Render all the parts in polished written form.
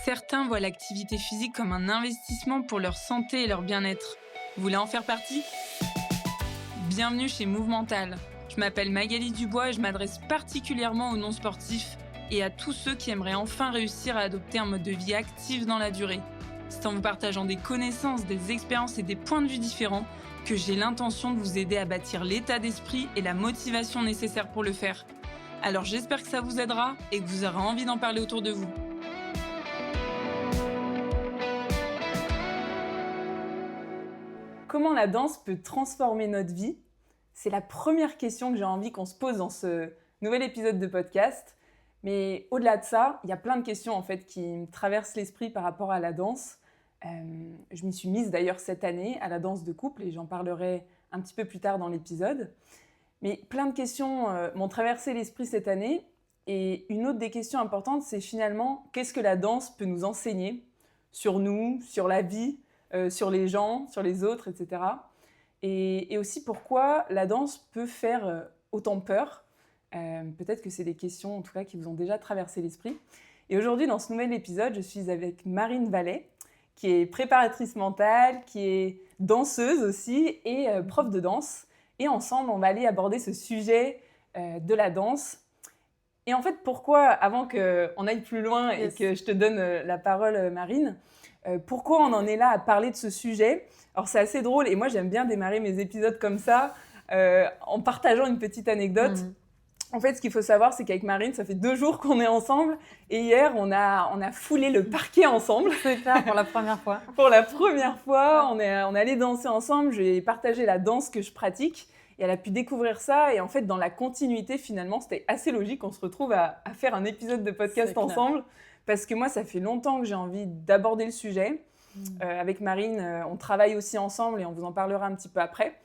Certains voient l'activité physique comme un investissement pour leur santé et leur bien-être. Vous voulez en faire partie ? Bienvenue chez Movemental. Je m'appelle Magali Dubois et je m'adresse particulièrement aux non-sportifs et à tous ceux qui aimeraient enfin réussir à adopter un mode de vie actif dans la durée. C'est en vous partageant des connaissances, des expériences et des points de vue différents que j'ai l'intention de vous aider à bâtir l'état d'esprit et la motivation nécessaires pour le faire. Alors j'espère que ça vous aidera et que vous aurez envie d'en parler autour de vous. Comment la danse peut transformer notre vie ? C'est la première question que j'ai envie qu'on se pose dans ce nouvel épisode de podcast. Mais au-delà de ça, il y a plein de questions en fait qui me traversent l'esprit par rapport à la danse. Je m'y suis mise d'ailleurs cette année à la danse de couple et j'en parlerai un petit peu plus tard dans l'épisode. Mais plein de questions m'ont traversé l'esprit cette année. Et une autre des questions importantes, c'est finalement qu'est-ce que la danse peut nous enseigner sur nous, sur la vie, sur les gens, sur les autres, etc. Et aussi pourquoi la danse peut faire autant peur. Peut-être que c'est des questions en tout cas qui vous ont déjà traversé l'esprit. Et aujourd'hui, dans ce nouvel épisode, je suis avec Marine Vallet, qui est préparatrice mentale, qui est danseuse aussi et prof de danse. Et ensemble, on va aller aborder ce sujet de la danse. Et en fait, pourquoi, avant qu'on aille plus loin et que je te donne la parole, Marine, pourquoi on en est là à parler de ce sujet ? Alors, c'est assez drôle et moi, j'aime bien démarrer mes épisodes comme ça, en partageant une petite anecdote. En fait, ce qu'il faut savoir, c'est qu'avec Marine, ça fait 2 jours qu'on est ensemble et hier, on a foulé le parquet ensemble. C'est clair, pour la première fois. Pour la première fois, on est allé danser ensemble. J'ai partagé la danse que je pratique et elle a pu découvrir ça. Et en fait, dans la continuité, finalement, c'était assez logique qu'on se retrouve à faire un épisode de podcast ensemble. Parce que moi, ça fait longtemps que j'ai envie d'aborder le sujet. Avec Marine, on travaille aussi ensemble et on vous en parlera un petit peu après.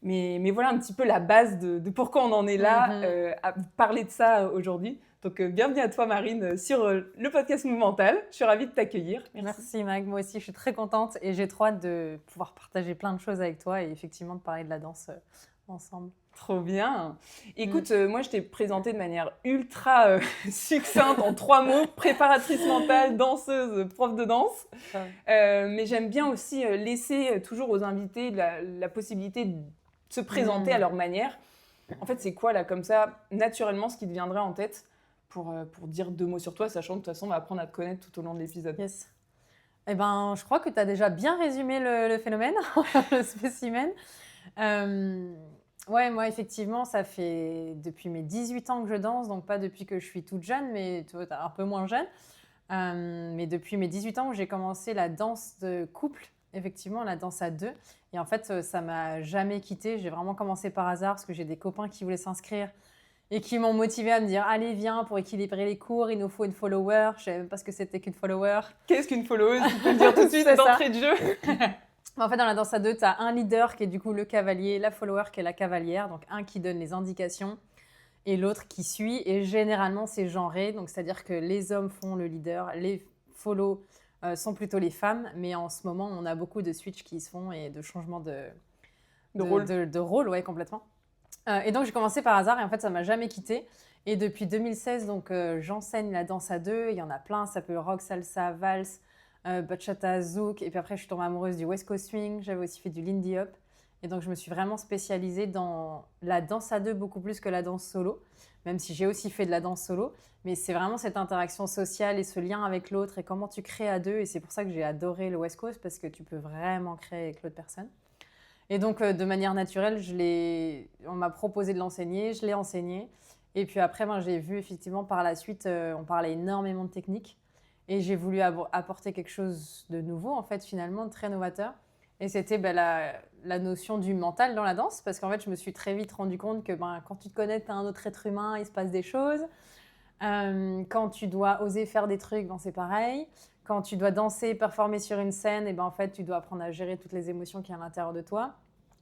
Mais voilà un petit peu la base de pourquoi on en est là à parler de ça aujourd'hui. Donc, bienvenue à toi, Marine, sur le podcast Movemental. Je suis ravie de t'accueillir. Merci, Mag. Moi aussi, je suis très contente et j'ai trop hâte de pouvoir partager plein de choses avec toi et effectivement de parler de la danse ensemble. Trop bien. Écoute, moi, je t'ai présentée de manière ultra succincte en 3 mots. Préparatrice mentale, danseuse, prof de danse. Mais j'aime bien aussi laisser toujours aux invités la possibilité de se présenter à leur manière. En fait, c'est quoi, là, comme ça, naturellement, ce qui te viendrait en tête pour dire 2 mots sur toi, sachant que de toute façon, on va apprendre à te connaître tout au long de l'épisode. Yes. Eh ben, je crois que tu as déjà bien résumé le phénomène, le spécimen. Ouais, moi, effectivement, ça fait depuis mes 18 ans que je danse, donc pas depuis que je suis toute jeune, mais tu vois, un peu moins jeune. Mais depuis mes 18 ans, j'ai commencé la danse de couple, effectivement, la danse à 2. Et en fait, ça m'a jamais quittée. J'ai vraiment commencé par hasard parce que j'ai des copains qui voulaient s'inscrire et qui m'ont motivée à me dire « Allez, viens, pour équilibrer les cours, il nous faut une follower. » Je ne savais même pas ce que c'était qu'une follower. Qu'est-ce qu'une followeuse ? Tu peux le dire tout de suite d'entrée de jeu. En fait, dans la danse à 2, tu as un leader qui est du coup le cavalier, la follower qui est la cavalière, donc un qui donne les indications et l'autre qui suit. Et généralement, c'est genré, donc c'est-à-dire que les hommes font le leader, les follow sont plutôt les femmes, mais en ce moment, on a beaucoup de switch qui se font et de changements de rôle, ouais, complètement. Et donc, j'ai commencé par hasard et en fait, ça ne m'a jamais quittée. Et depuis 2016, donc, j'enseigne la danse à 2. Il y en a plein, ça peut rock, salsa, valse, bachata, zouk. Et puis après, je suis tombée amoureuse du West Coast Swing. J'avais aussi fait du Lindy Hop. Et donc, je me suis vraiment spécialisée dans la danse à 2 beaucoup plus que la danse solo, même si j'ai aussi fait de la danse solo. Mais c'est vraiment cette interaction sociale et ce lien avec l'autre et comment tu crées à 2. Et c'est pour ça que j'ai adoré le West Coast parce que tu peux vraiment créer avec l'autre personne. Et donc, de manière naturelle, on m'a proposé de l'enseigner, je l'ai enseigné. Et puis après, j'ai vu effectivement par la suite, on parlait énormément de technique. Et j'ai voulu apporter quelque chose de nouveau, en fait, finalement, de très novateur. Et c'était la notion du mental dans la danse, parce qu'en fait, je me suis très vite rendu compte que quand tu te connectes à un autre être humain, il se passe des choses. Quand tu dois oser faire des trucs, c'est pareil. Quand tu dois danser, performer sur une scène, et en fait, tu dois apprendre à gérer toutes les émotions qu'il y a à l'intérieur de toi.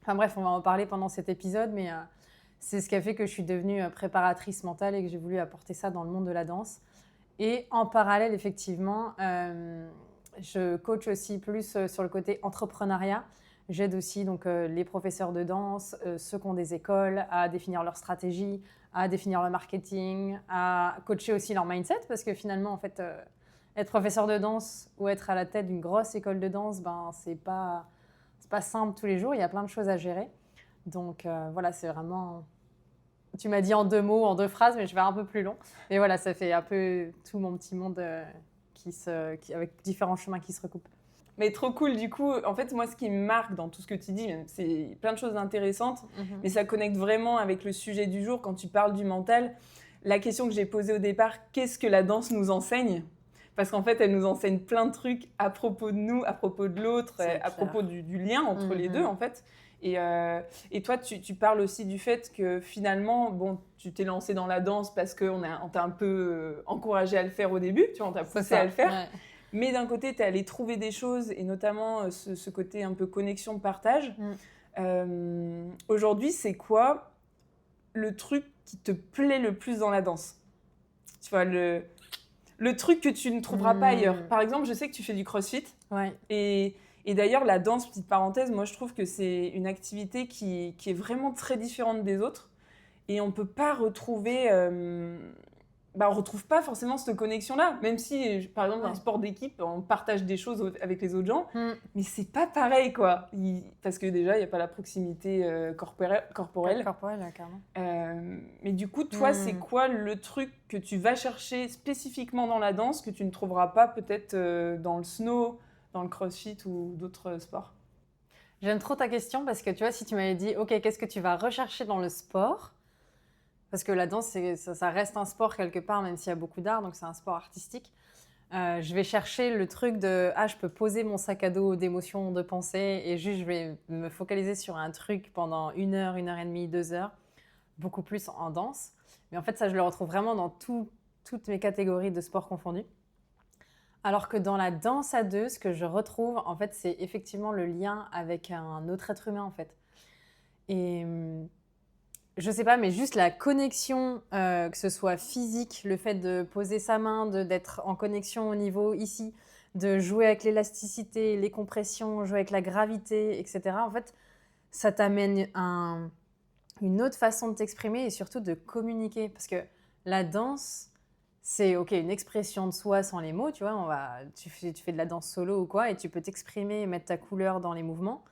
Enfin bref, on va en parler pendant cet épisode, mais c'est ce qui a fait que je suis devenue préparatrice mentale et que j'ai voulu apporter ça dans le monde de la danse. Et en parallèle, effectivement, je coach aussi plus sur le côté entrepreneuriat. J'aide aussi donc, les professeurs de danse, ceux qui ont des écoles, à définir leur stratégie, à définir le marketing, à coacher aussi leur mindset, parce que finalement, en fait, être professeur de danse ou être à la tête d'une grosse école de danse, ben, c'est pas simple tous les jours. Il y a plein de choses à gérer. Donc voilà, c'est vraiment... Tu m'as dit en 2 mots, en 2 phrases, mais je vais un peu plus long. Mais voilà, ça fait un peu tout mon petit monde avec différents chemins qui se recoupent. Mais trop cool, du coup, en fait, moi, ce qui me marque dans tout ce que tu dis, c'est plein de choses intéressantes, mais ça connecte vraiment avec le sujet du jour quand tu parles du mental. La question que j'ai posée au départ, qu'est-ce que la danse nous enseigne ? Parce qu'en fait, elle nous enseigne plein de trucs à propos de nous, à propos de l'autre, à propos du lien entre les deux, en fait. Et toi, tu parles aussi du fait que finalement, bon, tu t'es lancé dans la danse parce qu'on t'a un peu encouragé à le faire au début, tu vois, on t'a poussé à le faire. Ouais. Mais d'un côté, tu es allé trouver des choses, et notamment ce côté un peu connexion, partage. Aujourd'hui, c'est quoi le truc qui te plaît le plus dans la danse ? Tu vois, le truc que tu ne trouveras pas ailleurs. Par exemple, je sais que tu fais du crossfit. Ouais. Et d'ailleurs, la danse, petite parenthèse, moi je trouve que c'est une activité qui est vraiment très différente des autres. Et on ne peut pas retrouver... on retrouve pas forcément cette connexion-là. Même si, par exemple, dans un sport d'équipe, on partage des choses avec les autres gens. Mais c'est pas pareil, quoi. Parce que déjà, il n'y a pas la proximité corporelle. Corporelle, carrément. Mais du coup, toi, c'est quoi le truc que tu vas chercher spécifiquement dans la danse que tu ne trouveras pas peut-être dans le snow, dans le crossfit ou d'autres sports ? J'aime trop ta question parce que tu vois, si tu m'avais dit, OK, qu'est-ce que tu vas rechercher dans le sport ? Parce que la danse, ça reste un sport quelque part, même s'il y a beaucoup d'art, donc c'est un sport artistique. Je vais chercher le truc de je peux poser mon sac à dos d'émotions, de pensées, et juste je vais me focaliser sur un truc pendant 1 heure, 1 heure et demie, 2 heures, beaucoup plus en danse. Mais en fait, ça, je le retrouve vraiment dans toutes mes catégories de sports confondus. Alors que dans la danse à deux, ce que je retrouve, en fait, c'est effectivement le lien avec un autre être humain, en fait. Et je sais pas, mais juste la connexion, que ce soit physique, le fait de poser sa main, d'être en connexion au niveau ici, de jouer avec l'élasticité, les compressions, jouer avec la gravité, etc. En fait, ça t'amène une autre façon de t'exprimer et surtout de communiquer. Parce que la danse, c'est une expression de soi sans les mots, tu vois. Tu fais de la danse solo ou quoi, et tu peux t'exprimer et mettre ta couleur dans les mouvements.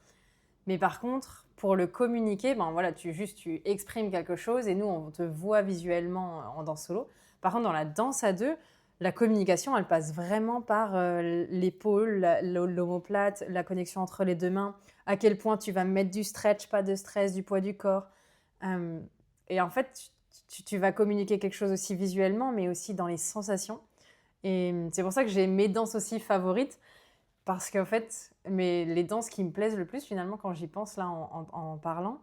Mais par contre, pour le communiquer, tu exprimes quelque chose et nous, on te voit visuellement en danse solo. Par contre, dans la danse à deux, la communication, elle passe vraiment par l'épaule, l'omoplate, la connexion entre les 2 mains, à quel point tu vas mettre du stretch, pas de stress, du poids du corps. Et en fait, tu vas communiquer quelque chose aussi visuellement, mais aussi dans les sensations. Et c'est pour ça que j'ai mes danses aussi favorites. Parce qu'en fait, les danses qui me plaisent le plus, finalement, quand j'y pense là en parlant,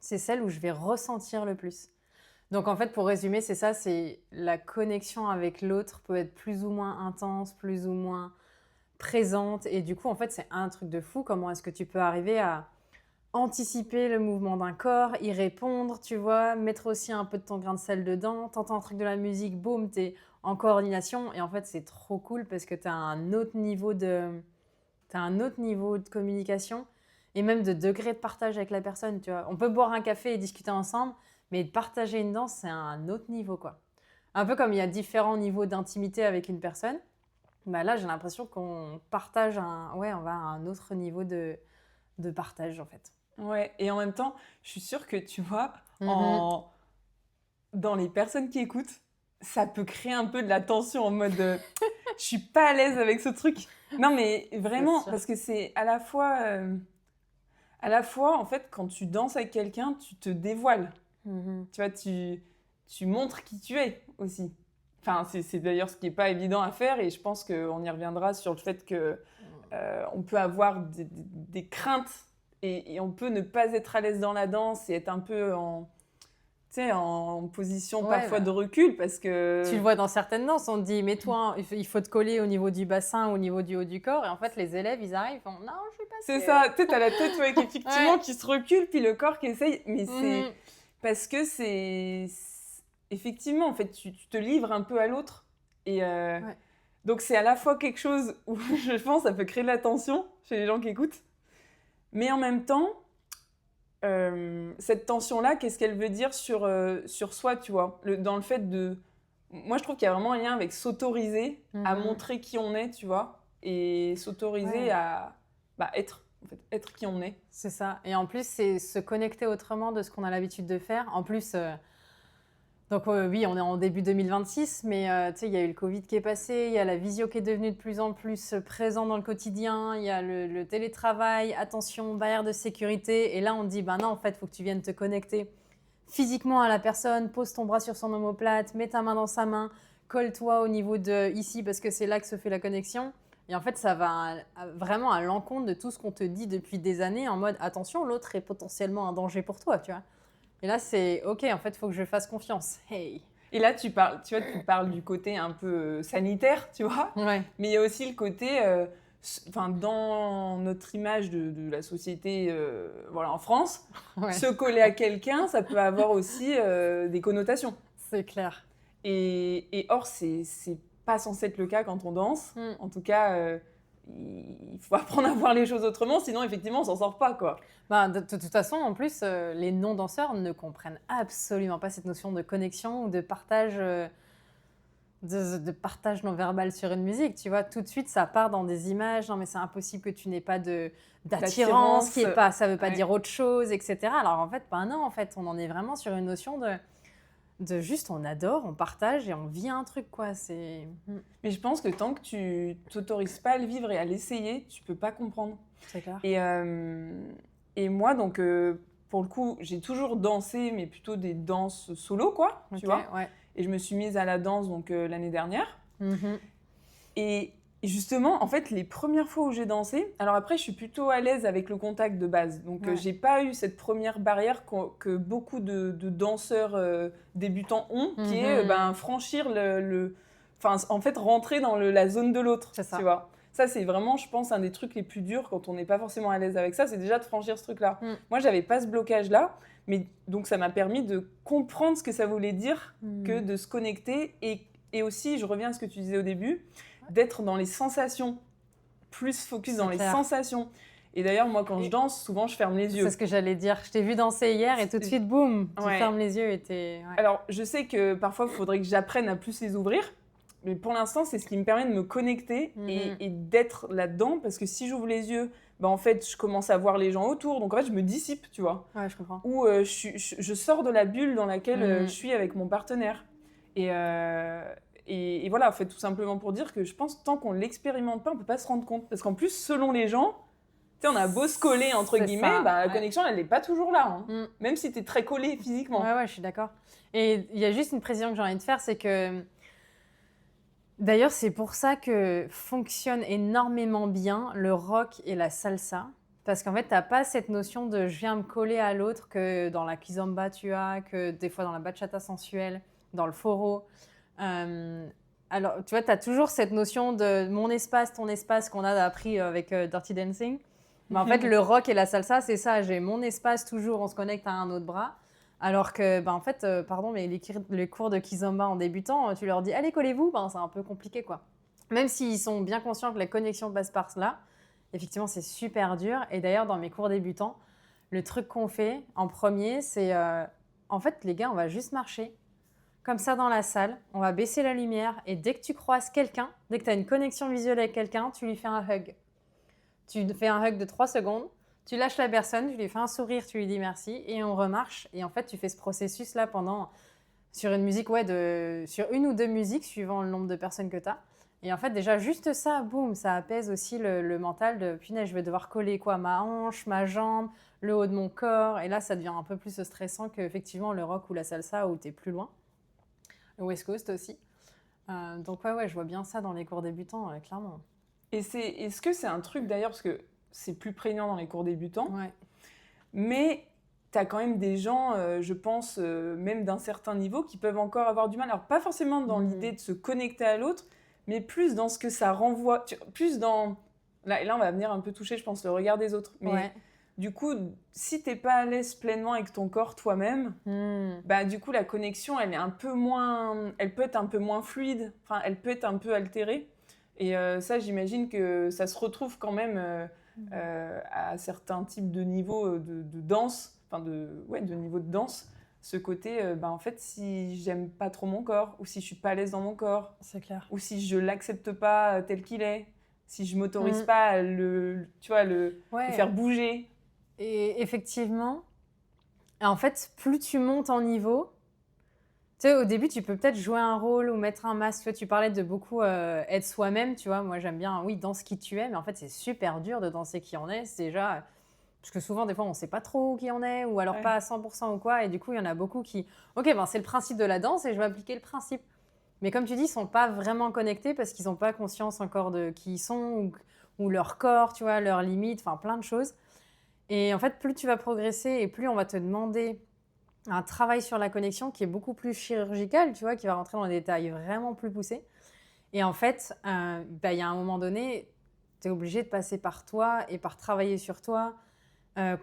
c'est celles où je vais ressentir le plus. Donc en fait, pour résumer, c'est ça, c'est la connexion avec l'autre peut être plus ou moins intense, plus ou moins présente. Et du coup, en fait, c'est un truc de fou. Comment est-ce que tu peux arriver à anticiper le mouvement d'un corps, y répondre, tu vois, mettre aussi un peu de ton grain de sel dedans, t'entends un truc de la musique, boum, t'es en coordination. Et en fait, c'est trop cool parce que t'as un autre niveau de communication et même de degré de partage avec la personne, tu vois. On peut boire un café et discuter ensemble, mais partager une danse, c'est un autre niveau, quoi. Un peu comme il y a différents niveaux d'intimité avec une personne, là, j'ai l'impression qu'on partage on va à un autre niveau de partage, en fait. Ouais, et en même temps, je suis sûre que tu vois, dans les personnes qui écoutent, ça peut créer un peu de la tension en mode je suis pas à l'aise avec ce truc. Non, mais vraiment, parce que c'est à la fois, en fait, quand tu danses avec quelqu'un, tu te dévoiles. Tu vois, tu montres qui tu es aussi. Enfin, c'est d'ailleurs ce qui n'est pas évident à faire, et je pense qu'on y reviendra sur le fait qu'on peut avoir des craintes. Et on peut ne pas être à l'aise dans la danse et être un peu en position parfois de recul parce que... Tu le vois dans certaines danses, on te dit, mets-toi, il faut te coller au niveau du bassin, au niveau du haut du corps. Et en fait, les élèves, ils arrivent, ils font, non, je suis pas C'est ça, tu sais, t'as la tête effectivement qui se recule, puis le corps qui essaye. Mais c'est parce que c'est... Effectivement, en fait, tu te livres un peu à l'autre. Et donc, c'est à la fois quelque chose où, je pense, ça peut créer de la tension chez les gens qui écoutent. Mais en même temps, cette tension-là, qu'est-ce qu'elle veut dire sur soi, tu vois, dans le fait de moi, je trouve qu'il y a vraiment un lien avec s'autoriser à Mhm. montrer qui on est, tu vois, et s'autoriser Ouais. à être, en fait, être qui on est. C'est ça. Et en plus, c'est se connecter autrement de ce qu'on a l'habitude de faire. En plus, donc oui, on est en début 2026, mais tu sais, il y a eu le Covid qui est passé, il y a la visio qui est devenue de plus en plus présente dans le quotidien, il y a le télétravail, attention, barrière de sécurité. Et là, on te dit, ben non, en fait, il faut que tu viennes te connecter physiquement à la personne, pose ton bras sur son omoplate, mets ta main dans sa main, colle-toi au niveau de ici parce que c'est là que se fait la connexion. Et en fait, ça va vraiment à l'encontre de tout ce qu'on te dit depuis des années en mode attention, l'autre est potentiellement un danger pour toi, tu vois. Et là, c'est ok, en fait, il faut que je fasse confiance. Hey. Et là, tu parles du côté un peu sanitaire, tu vois, Ouais. mais il y a aussi le côté, dans notre image de la société, voilà, en France, Ouais, se coller à quelqu'un, ça peut avoir aussi des connotations. c'est clair. Et or, c'est pas censé être le cas quand on danse. Mm. En tout cas, il faut apprendre à voir les choses autrement, sinon, effectivement, on s'en sort pas, quoi. Bah, de toute façon, en plus, les non-danseurs ne comprennent absolument pas cette notion de connexion ou de partage, de partage non-verbal sur une musique. Tu vois, tout de suite, ça part dans des images. Non, mais c'est impossible que tu n'aies pas d'attirance, qui est pas, ça veut pas ouais. dire autre chose, etc. Alors en fait, pas non, en fait, on en est vraiment sur une notion de juste, on adore, on partage et on vit un truc, quoi. C'est... Mais je pense que tant que tu t'autorises pas à le vivre et à l'essayer, tu peux pas comprendre. C'est clair. Et moi, donc, pour le coup, j'ai toujours dansé, mais plutôt des danses solo, quoi, tu Ok, vois. ouais. Et je me suis mise à la danse donc l'année dernière. Mhm. Et justement, en fait, les premières fois où j'ai dansé, alors après, je suis plutôt à l'aise avec le contact de base. Donc, Ouais. j'ai pas eu cette première barrière que beaucoup de danseurs débutants ont, qui est franchir Enfin, en fait, rentrer dans la zone de l'autre, C'est ça. tu vois. Ça, c'est vraiment, je pense, un des trucs les plus durs quand on n'est pas forcément à l'aise avec ça, c'est déjà de franchir ce truc-là. Mm. Moi, j'avais pas ce blocage-là, mais donc ça m'a permis de comprendre ce que ça voulait dire que de se connecter et aussi, je reviens à ce que tu disais au début, d'être dans les sensations, plus focus dans les sensations. Et d'ailleurs, moi, quand je danse, souvent, je ferme les yeux. C'est ce que j'allais dire. Je t'ai vu danser hier et tout de suite, boum, tu fermes les yeux et t'es... Ouais. Alors, je sais que parfois, il faudrait que j'apprenne à plus les ouvrir. Mais pour l'instant, c'est ce qui me permet de me connecter et d'être là-dedans. Parce que si j'ouvre les yeux, en fait, je commence à voir les gens autour. Donc, en fait, je me dissipe, tu vois. Ouais, je comprends. Ou je sors de la bulle dans laquelle je suis avec mon partenaire. Et voilà, en fait, tout simplement pour dire que je pense que tant qu'on ne l'expérimente pas, on ne peut pas se rendre compte. Parce qu'en plus, selon les gens, tu sais, on a beau se coller, entre guillemets, la connexion, elle n'est pas toujours là. Hein. Même si tu es très collé physiquement. Ouais, je suis d'accord. Et il y a juste une précision que j'ai envie de faire, c'est que... D'ailleurs, c'est pour ça que fonctionne énormément bien le rock et la salsa. Parce qu'en fait, tu n'as pas cette notion de je viens me coller à l'autre que dans la kizomba tu as, que des fois dans la bachata sensuelle, dans le foro. Alors, tu vois, tu as toujours cette notion de mon espace, ton espace qu'on a appris avec Dirty Dancing. Mais en fait, le rock et la salsa, c'est ça. J'ai mon espace toujours, on se connecte à un autre bras. Alors que, en fait, pardon, mais les cours de kizomba en débutant, tu leur dis « Allez, collez-vous », c'est un peu compliqué, quoi. Même s'ils sont bien conscients que la connexion passe par cela, effectivement, c'est super dur. Et d'ailleurs, dans mes cours débutants, le truc qu'on fait en premier, c'est... en fait, les gars, on va juste marcher comme ça dans la salle. On va baisser la lumière. Et dès que tu croises quelqu'un, dès que tu as une connexion visuelle avec quelqu'un, tu lui fais un hug. Tu fais un hug de 3 secondes. Tu lâches la personne, tu lui fais un sourire, tu lui dis merci et on remarche. Et en fait, tu fais ce processus-là sur une musique, sur une ou deux musiques, suivant le nombre de personnes que tu as. Et en fait, déjà, juste ça, boum, ça apaise aussi le mental de punaise, je vais devoir coller quoi, ma hanche, ma jambe, le haut de mon corps. Et là, ça devient un peu plus stressant qu'effectivement le rock ou la salsa où tu es plus loin. Le West Coast aussi. Donc, ouais, je vois bien ça dans les cours débutants, clairement. Et est-ce que c'est un truc d'ailleurs, parce que c'est plus prégnant dans les cours débutants, mais tu as quand même des gens, je pense, même d'un certain niveau, qui peuvent encore avoir du mal. Alors, pas forcément dans l'idée de se connecter à l'autre, mais plus dans ce que ça renvoie, plus dans... Là, on va venir un peu toucher, je pense, le regard des autres. Mais du coup, si t'es pas à l'aise pleinement avec ton corps toi-même, du coup, la connexion, elle peut être un peu moins fluide, enfin, elle peut être un peu altérée. Et ça, j'imagine que ça se retrouve quand même à certains types de niveaux de danse, de niveau de danse, ce côté, en fait, si j'aime pas trop mon corps, ou si je suis pas à l'aise dans mon corps, C'est clair. ou si je l'accepte pas tel qu'il est, si je m'autorise pas à le faire bouger. Et effectivement, en fait, plus tu montes en niveau, tu sais, au début, tu peux peut-être jouer un rôle ou mettre un masque. Tu vois, tu parlais de beaucoup être soi-même, tu vois. Moi, j'aime bien, oui, danse qui tu es, mais en fait, c'est super dur de danser qui on est. C'est déjà... Parce que souvent, des fois, on ne sait pas trop qui on est, ou alors pas à 100% ou quoi. Et du coup, il y en a beaucoup qui... Ok, c'est le principe de la danse et je vais appliquer le principe. Mais comme tu dis, ils ne sont pas vraiment connectés parce qu'ils n'ont pas conscience encore de qui ils sont ou leur corps, tu vois, leurs limites, enfin plein de choses. Et en fait, plus tu vas progresser et plus on va te demander un travail sur la connexion qui est beaucoup plus chirurgical, tu vois, qui va rentrer dans des détails vraiment plus poussés. Et en fait, y a un moment donné, tu es obligé de passer par toi et par travailler sur toi,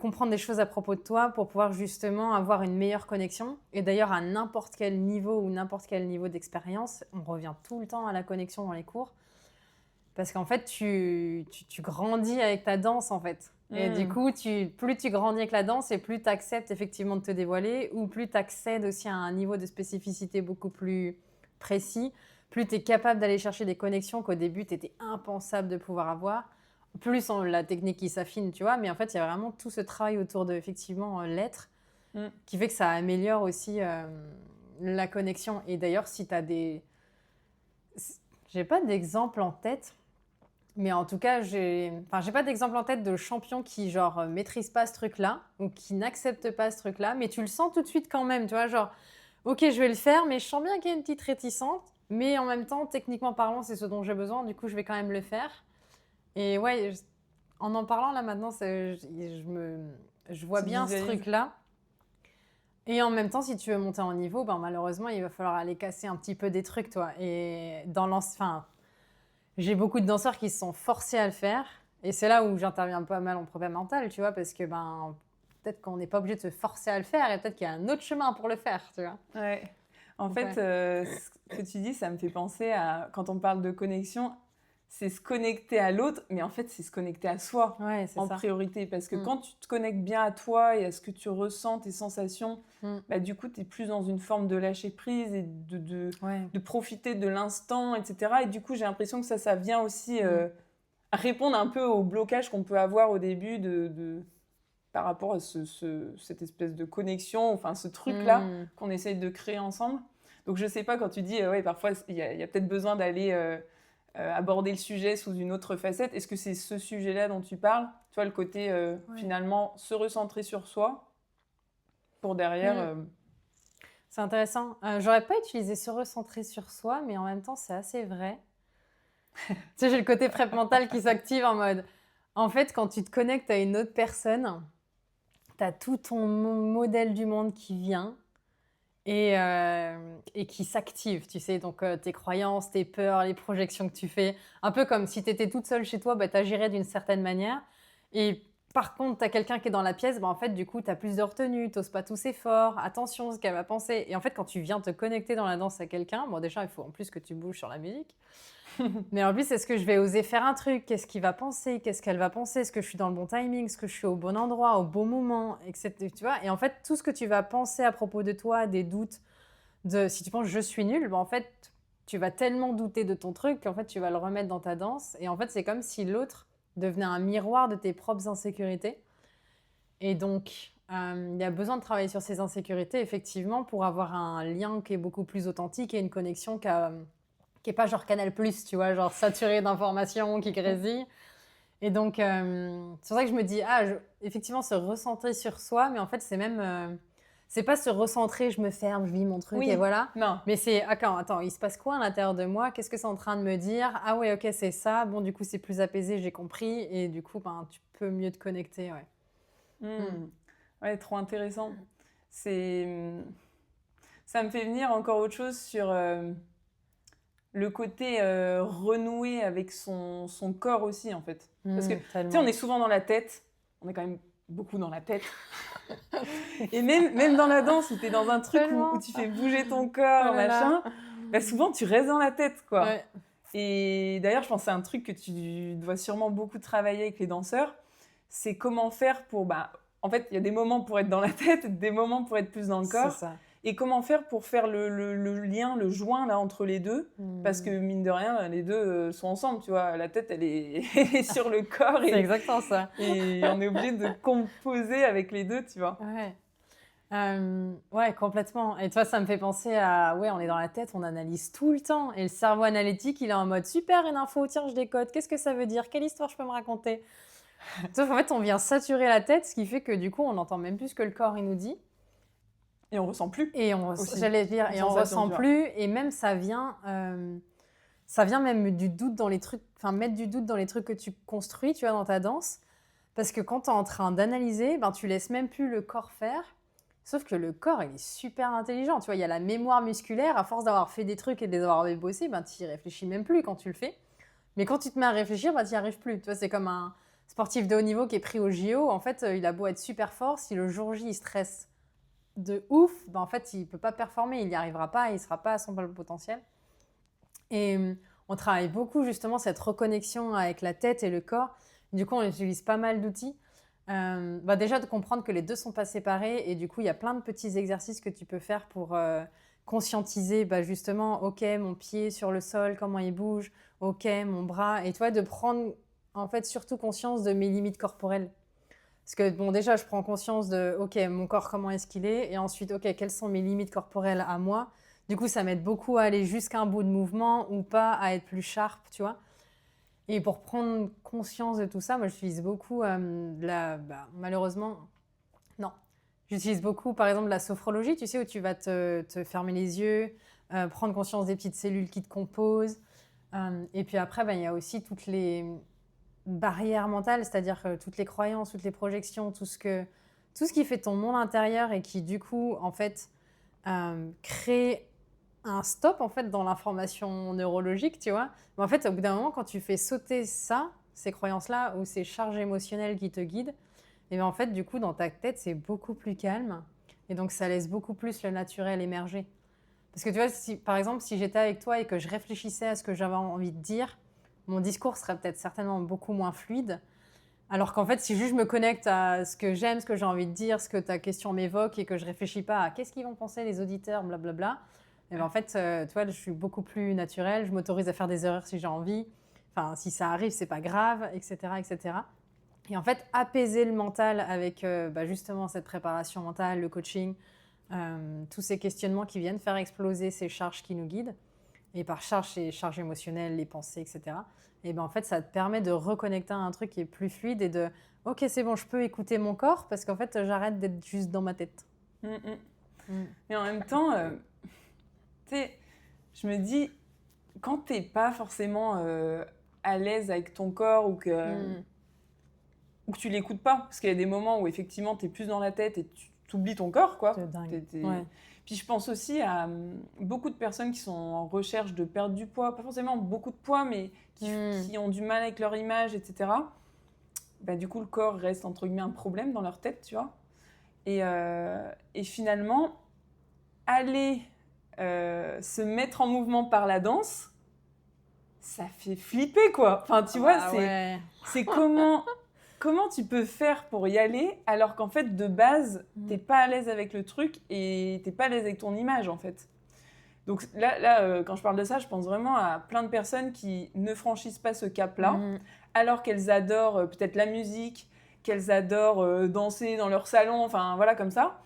comprendre des choses à propos de toi pour pouvoir justement avoir une meilleure connexion. Et d'ailleurs, à n'importe quel niveau ou n'importe quel niveau d'expérience, on revient tout le temps à la connexion dans les cours. Parce qu'en fait, tu grandis avec ta danse, en fait. Et du coup, plus tu grandis avec la danse et plus tu acceptes effectivement de te dévoiler ou plus tu accèdes aussi à un niveau de spécificité beaucoup plus précis, plus tu es capable d'aller chercher des connexions qu'au début, tu étais impensable de pouvoir avoir. Plus la technique qui s'affine, tu vois. Mais en fait, il y a vraiment tout ce travail autour de, effectivement, l'être qui fait que ça améliore aussi la connexion. Et d'ailleurs, si tu as des... J'ai pas d'exemple en tête. Mais en tout cas, j'ai pas d'exemple en tête de champion qui, genre, maîtrise pas ce truc-là ou qui n'accepte pas ce truc-là, mais tu le sens tout de suite quand même, tu vois, genre, ok, je vais le faire, mais je sens bien qu'il y a une petite réticence, mais en même temps, techniquement parlant, c'est ce dont j'ai besoin, du coup, je vais quand même le faire. Et ouais, en parlant là maintenant, je vois bien ce truc-là. Et en même temps, si tu veux monter en niveau, malheureusement, il va falloir aller casser un petit peu des trucs, toi. Et j'ai beaucoup de danseurs qui se sont forcés à le faire. Et c'est là où j'interviens pas mal en problème mental, tu vois, parce que peut-être qu'on n'est pas obligé de se forcer à le faire et peut-être qu'il y a un autre chemin pour le faire, tu vois. Ouais. En fait, ce que tu dis, ça me fait penser à, quand on parle de connexion, c'est se connecter à l'autre, mais en fait, c'est se connecter à soi en priorité. Parce que quand tu te connectes bien à toi et à ce que tu ressens, tes sensations, du coup, tu es plus dans une forme de lâcher prise et de profiter de l'instant, etc. Et du coup, j'ai l'impression que ça vient aussi répondre un peu au blocage qu'on peut avoir au début par rapport à cette espèce de connexion, enfin ce truc-là qu'on essaye de créer ensemble. Donc, je ne sais pas, quand tu dis, parfois, il y a peut-être besoin d'aller... aborder le sujet sous une autre facette. Est-ce que c'est ce sujet-là dont tu parles ? Tu vois, le côté, finalement, se recentrer sur soi pour derrière... C'est intéressant. J'aurais pas utilisé se recentrer sur soi, mais en même temps, c'est assez vrai. Tu sais, j'ai le côté prep mental qui s'active en mode... En fait, quand tu te connectes à une autre personne, tu as tout ton modèle du monde qui vient et qui s'active, tu sais. Donc, tes croyances, tes peurs, les projections que tu fais. Un peu comme si tu étais toute seule chez toi, tu agirais d'une certaine manière. Et par contre, tu as quelqu'un qui est dans la pièce, en fait, du coup, tu as plus de retenue, tu n'oses pas tous efforts, attention, ce qu'elle va penser. Et en fait, quand tu viens te connecter dans la danse à quelqu'un, déjà, il faut en plus que tu bouges sur la musique. Mais en plus, est-ce que je vais oser faire un truc ? Qu'est-ce qu'il va penser ? Qu'est-ce qu'elle va penser ? Est-ce que je suis dans le bon timing ? Est-ce que je suis au bon endroit, au bon moment, etc. Tu vois ? Et en fait, tout ce que tu vas penser à propos de toi, des doutes, si tu penses je suis nulle, en fait, tu vas tellement douter de ton truc qu'en fait, tu vas le remettre dans ta danse. Et en fait, c'est comme si l'autre devenait un miroir de tes propres insécurités. Et donc, il y a besoin de travailler sur ces insécurités, effectivement, pour avoir un lien qui est beaucoup plus authentique et une connexion qui est pas genre Canal+, tu vois, genre saturé d'informations, qui grésille. Et donc, c'est pour ça que je me dis, effectivement, se recentrer sur soi, mais en fait, c'est même... c'est pas se recentrer, je me ferme, je vis mon truc et voilà. Non. Mais c'est, attends, il se passe quoi à l'intérieur de moi ? Qu'est-ce que c'est en train de me dire ? Ah ouais, ok, c'est ça. Bon, du coup, c'est plus apaisé, j'ai compris. Et du coup, tu peux mieux te connecter, ouais. Ouais, trop intéressant. Ça me fait venir encore autre chose sur le côté renouer avec son corps aussi, en fait. Parce que, tu sais, on est souvent dans la tête. On est quand même beaucoup dans la tête. Et même dans la danse, où tu es dans un truc où tu fais bouger ton corps, machin, souvent, tu restes dans la tête, quoi. Ouais. Et d'ailleurs, je pense que c'est un truc que tu dois sûrement beaucoup travailler avec les danseurs. C'est comment faire pour en fait, il y a des moments pour être dans la tête, des moments pour être plus dans le corps. C'est ça. Et comment faire pour faire le lien, le joint là, entre les deux? Parce que mine de rien, les deux sont ensemble, tu vois. La tête, elle est, elle est sur le corps C'est exactement ça. et on est obligé de composer avec les deux, tu vois. Ouais. Ouais, complètement. Et toi, ça me fait penser à, ouais, on est dans la tête, on analyse tout le temps. Et le cerveau analytique, il est en mode super, une info, tiens, je décode. Qu'est-ce que ça veut dire? Quelle histoire je peux me raconter? Sauf en fait, on vient saturer la tête, ce qui fait que du coup, on n'entend même plus ce que le corps il nous dit. Et on ressent plus. Et Aussi. j'allais dire, et on Sensation, ressent tu vois. plus. Et même ça vient même du doute dans les trucs, enfin mettre du doute dans les trucs que tu construis, tu vois, dans ta danse. Parce que quand tu es en train d'analyser, ben, tu laisses même plus le corps faire. Sauf que le corps, il est super intelligent. Tu vois, il y a la mémoire musculaire. À force d'avoir fait des trucs et de les avoir bossés, ben, tu n'y réfléchis même plus quand tu le fais. Mais quand tu te mets à réfléchir, ben, tu n'y arrives plus. Tu vois, c'est comme un sportif de haut niveau qui est pris au JO. En fait, il a beau être super fort. Si le jour J, il stresse de ouf, ben, en fait, il ne peut pas performer. Il n'y arrivera pas. Il ne sera pas à son plein potentiel. Et on travaille beaucoup, justement, cette reconnexion avec la tête et le corps. Du coup, on utilise pas mal d'outils. Déjà de comprendre que les deux sont pas séparés et du coup il y a plein de petits exercices que tu peux faire pour conscientiser justement ok mon pied sur le sol comment il bouge, ok mon bras et toi de prendre en fait surtout conscience de mes limites corporelles parce que bon déjà je prends conscience de ok mon corps comment est-ce qu'il est et ensuite ok quelles sont mes limites corporelles à moi, du coup ça m'aide beaucoup à aller jusqu'à un bout de mouvement ou pas à être plus sharp tu vois. Et pour prendre conscience de tout ça, moi j'utilise beaucoup malheureusement, non. J'utilise beaucoup par exemple la sophrologie, tu sais, où tu vas te fermer les yeux, prendre conscience des petites cellules qui te composent. Et puis après, il y a aussi toutes les barrières mentales, c'est-à-dire toutes les croyances, toutes les projections, tout ce qui fait ton monde intérieur et qui du coup, en fait, crée un stop en fait dans l'information neurologique, tu vois. Mais en fait, au bout d'un moment, quand tu fais sauter ça, ces croyances-là ou ces charges émotionnelles qui te guident, et bien en fait, du coup, dans ta tête, c'est beaucoup plus calme. Et donc, ça laisse beaucoup plus le naturel émerger. Parce que tu vois, par exemple, si j'étais avec toi et que je réfléchissais à ce que j'avais envie de dire, mon discours serait peut-être certainement beaucoup moins fluide. Alors qu'en fait, si juste je me connecte à ce que j'aime, ce que j'ai envie de dire, ce que ta question m'évoque et que je réfléchis pas à qu'est-ce qu'ils vont penser les auditeurs, blablabla, et ben en fait, tu vois, je suis beaucoup plus naturelle, je m'autorise à faire des erreurs si j'ai envie, enfin, si ça arrive, c'est pas grave, etc., etc. Et en fait, apaiser le mental avec justement cette préparation mentale, le coaching, tous ces questionnements qui viennent faire exploser ces charges qui nous guident, et par charge, c'est charges émotionnelles, les pensées, etc. Et ben en fait, ça te permet de reconnecter à un truc qui est plus fluide et de ok, c'est bon, je peux écouter mon corps parce qu'en fait, j'arrête d'être juste dans ma tête. Mais en même temps, tu sais, je me dis, quand t'es pas forcément à l'aise avec ton corps ou que tu l'écoutes pas, parce qu'il y a des moments où effectivement t'es plus dans la tête et tu oublies ton corps, quoi. C'est dingue. Ouais. Puis je pense aussi à beaucoup de personnes qui sont en recherche de perdre du poids, pas forcément beaucoup de poids, mais qui ont du mal avec leur image, etc. Du coup, le corps reste entre guillemets un problème dans leur tête, tu vois. Et finalement, aller se mettre en mouvement par la danse, ça fait flipper, quoi. Enfin, tu vois, c'est comment tu peux faire pour y aller alors qu'en fait, de base, t'es pas à l'aise avec le truc et t'es pas à l'aise avec ton image, en fait. Donc là quand je parle de ça, je pense vraiment à plein de personnes qui ne franchissent pas ce cap-là, alors qu'elles adorent peut-être la musique, qu'elles adorent danser dans leur salon, enfin voilà, comme ça.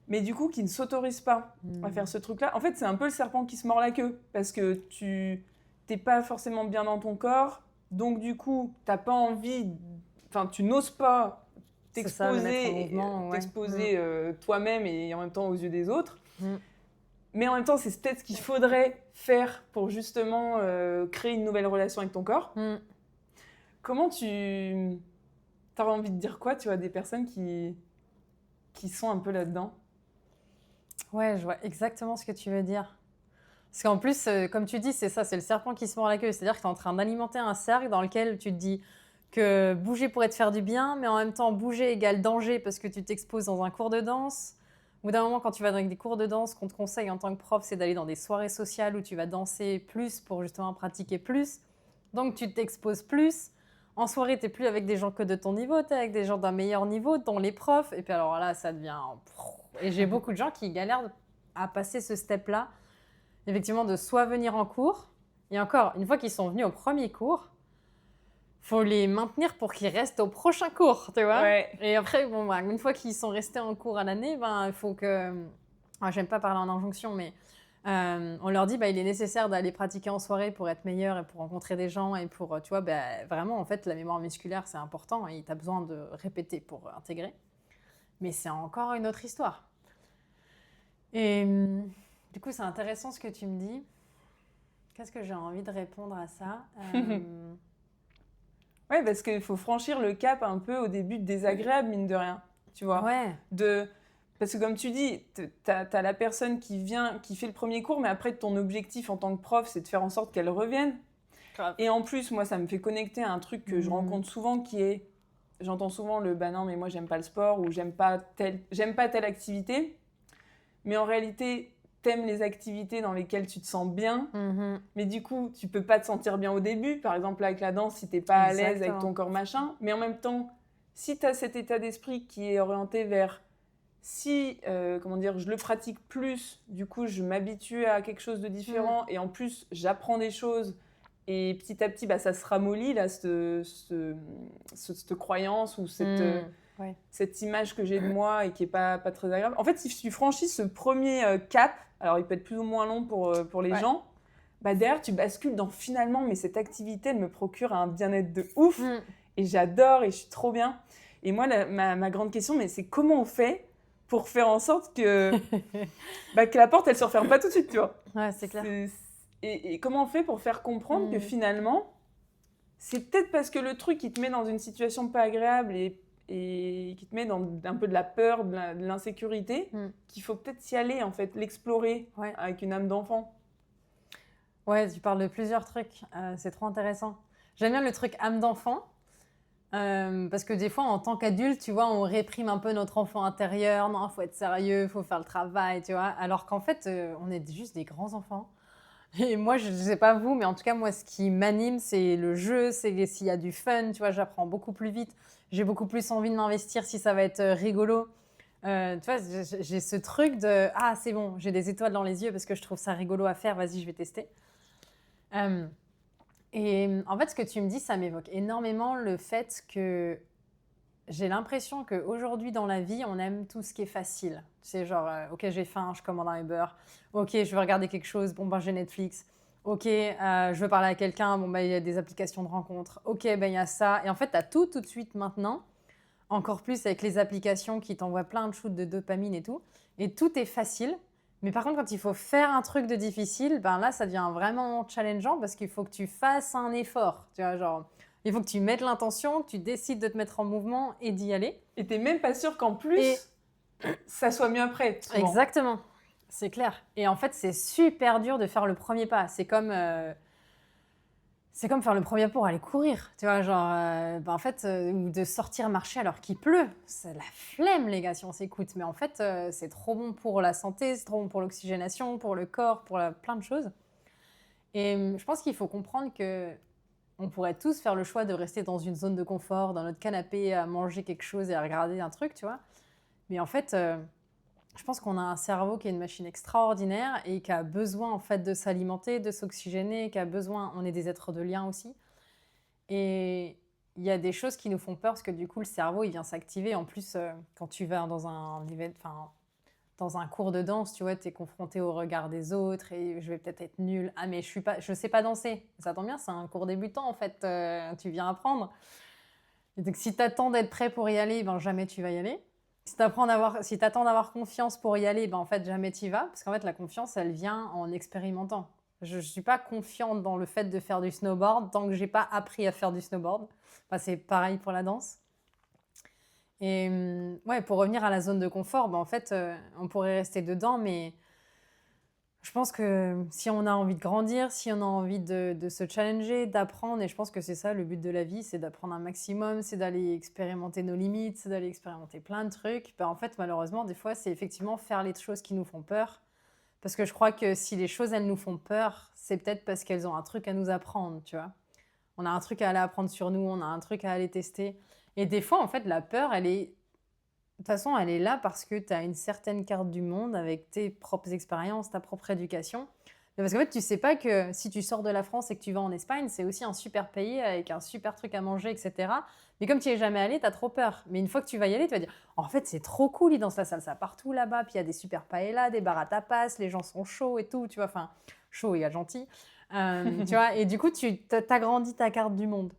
Mais du coup, qui ne s'autorisent pas à faire ce truc-là. En fait, c'est un peu le serpent qui se mord la queue, parce que tu n'es pas forcément bien dans ton corps, donc du coup, tu n'as pas envie, enfin, tu n'oses pas t'exposer toi-même et en même temps aux yeux des autres. Mais en même temps, c'est peut-être ce qu'il faudrait faire pour justement créer une nouvelle relation avec ton corps. Comment tu... T'as envie de dire quoi, tu vois, des personnes qui sont un peu là-dedans? Ouais, je vois exactement ce que tu veux dire. Parce qu'en plus, comme tu dis, c'est ça, c'est le serpent qui se mord la queue. C'est-à-dire que tu es en train d'alimenter un cercle dans lequel tu te dis que bouger pourrait te faire du bien, mais en même temps, bouger égale danger parce que tu t'exposes dans un cours de danse. Au bout d'un moment, quand tu vas dans des cours de danse, qu'on te conseille en tant que prof, c'est d'aller dans des soirées sociales où tu vas danser plus pour justement pratiquer plus. Donc, tu t'exposes plus. En soirée, t'es plus avec des gens que de ton niveau, t'es avec des gens d'un meilleur niveau, dont les profs. Et puis alors là, ça devient... Et j'ai beaucoup de gens qui galèrent à passer ce step-là. Effectivement, de soit venir en cours, et encore, une fois qu'ils sont venus au premier cours, faut les maintenir pour qu'ils restent au prochain cours, tu vois. Ouais. Et après, bon, bah, une fois qu'ils sont restés en cours à l'année, ben, il faut que... j'aime pas parler en injonction, mais on leur dit il est nécessaire d'aller pratiquer en soirée pour être meilleur et pour rencontrer des gens et pour, tu vois, vraiment, en fait, la mémoire musculaire, c'est important et tu as besoin de répéter pour intégrer. Mais c'est encore une autre histoire. Et du coup, c'est intéressant ce que tu me dis. Qu'est-ce que j'ai envie de répondre à ça Ouais, parce qu'il faut franchir le cap un peu au début désagréable, mine de rien, tu vois. Ouais. Parce que comme tu dis, t'as la personne qui vient, qui fait le premier cours, mais après, ton objectif en tant que prof, c'est de faire en sorte qu'elle revienne. Grave. Et en plus, moi, ça me fait connecter à un truc que je rencontre souvent qui est... J'entends souvent le « bah non, mais moi, j'aime pas le sport » ou « j'aime pas telle activité ». Mais en réalité, t'aimes les activités dans lesquelles tu te sens bien, mais du coup, tu peux pas te sentir bien au début. Par exemple, avec la danse, si t'es pas à l'aise avec ton corps machin. Mais en même temps, si t'as cet état d'esprit qui est orienté vers je le pratique plus, du coup, je m'habitue à quelque chose de différent et en plus, j'apprends des choses et petit à petit, ça se ramollit, là, cette croyance ou cette image que j'ai de moi et qui est pas très agréable. En fait, si tu franchis ce premier cap, alors il peut être plus ou moins long pour les gens, derrière, tu bascules dans finalement, mais cette activité, elle me procure un bien-être de ouf et j'adore et je suis trop bien. Et moi, ma grande question, mais c'est comment on fait pour faire en sorte que la porte, elle se referme pas tout de suite, tu vois. Ouais, c'est clair. Et comment on fait pour faire comprendre que finalement, c'est peut-être parce que le truc qui te met dans une situation pas agréable et qui te met dans un peu de la peur, de l'insécurité, qu'il faut peut-être y aller, en fait, l'explorer avec une âme d'enfant. Ouais, tu parles de plusieurs trucs. C'est trop intéressant. J'aime bien le truc âme d'enfant. Parce que des fois, en tant qu'adulte, tu vois, on réprime un peu notre enfant intérieur. Non, il faut être sérieux, il faut faire le travail, tu vois. Alors qu'en fait, on est juste des grands enfants. Et moi, je ne sais pas vous, mais en tout cas, moi, ce qui m'anime, c'est le jeu, c'est s'il y a du fun, tu vois, j'apprends beaucoup plus vite. J'ai beaucoup plus envie de m'investir si ça va être rigolo. Tu vois, j'ai ce truc de « Ah, c'est bon, j'ai des étoiles dans les yeux parce que je trouve ça rigolo à faire, vas-y, je vais tester. » Et en fait, ce que tu me dis, ça m'évoque énormément le fait que j'ai l'impression qu'aujourd'hui dans la vie, on aime tout ce qui est facile. Tu sais, genre, ok, j'ai faim, je commande un Uber. Ok, je veux regarder quelque chose, bon, j'ai Netflix. Ok, je veux parler à quelqu'un, bon, il y a des applications de rencontres. Ok, il y a ça. Et en fait, tu as tout de suite maintenant, encore plus avec les applications qui t'envoient plein de shoots de dopamine et tout. Et tout est facile. Mais par contre, quand il faut faire un truc de difficile, là, ça devient vraiment challengeant parce qu'il faut que tu fasses un effort. Tu vois, genre, il faut que tu mettes l'intention, que tu décides de te mettre en mouvement et d'y aller. Et t'es même pas sûr qu'en plus, ça soit mieux après. Souvent. Exactement, c'est clair. Et en fait, c'est super dur de faire le premier pas. C'est comme faire le premier pas pour aller courir. Tu vois, genre, en fait, ou de sortir marcher alors qu'il pleut. C'est la flemme, les gars, si on s'écoute. Mais en fait, c'est trop bon pour la santé, c'est trop bon pour l'oxygénation, pour le corps, pour plein de choses. Et je pense qu'il faut comprendre que on pourrait tous faire le choix de rester dans une zone de confort, dans notre canapé, à manger quelque chose et à regarder un truc, tu vois. Mais en fait, je pense qu'on a un cerveau qui est une machine extraordinaire et qui a besoin en fait de s'alimenter, de s'oxygéner, qui a besoin. On est des êtres de lien aussi. Et il y a des choses qui nous font peur parce que du coup, le cerveau, il vient s'activer. En plus, quand tu vas dans dans un cours de danse, tu vois, tu es confronté au regard des autres et je vais peut-être être nulle. Ah, mais je sais pas danser. Ça tombe bien, c'est un cours débutant en fait. Tu viens apprendre. Et donc, si tu attends d'être prêt pour y aller, jamais tu vas y aller. Si tu attends d'avoir confiance pour y aller, en fait, jamais tu y vas. Parce qu'en fait, la confiance, elle vient en expérimentant. Je ne suis pas confiante dans le fait de faire du snowboard tant que je n'ai pas appris à faire du snowboard. C'est pareil pour la danse. Et pour revenir à la zone de confort, en fait, on pourrait rester dedans, mais je pense que si on a envie de grandir, si on a envie de se challenger, d'apprendre, et je pense que c'est ça le but de la vie, c'est d'apprendre un maximum, c'est d'aller expérimenter nos limites, c'est d'aller expérimenter plein de trucs. En fait, malheureusement, des fois, c'est effectivement faire les choses qui nous font peur. Parce que je crois que si les choses, elles nous font peur, c'est peut-être parce qu'elles ont un truc à nous apprendre, tu vois. on a un truc à aller apprendre sur nous, on a un truc à aller tester. Et des fois, en fait, la peur, de toute façon, elle est là parce que tu as une certaine carte du monde avec tes propres expériences, ta propre éducation. Mais parce qu'en fait, tu sais pas que si tu sors de la France et que tu vas en Espagne, c'est aussi un super pays avec un super truc à manger, etc. Mais comme tu n'y es jamais allé, tu as trop peur. Mais une fois que tu vas y aller, tu vas dire en fait, c'est trop cool, ils dansent la salsa partout là-bas. Puis il y a des super paellas, des bars à tapas, les gens sont chauds et tout, tu vois. Enfin, chaud et gentil. Tu vois, et du coup, tu as grandi ta carte du monde.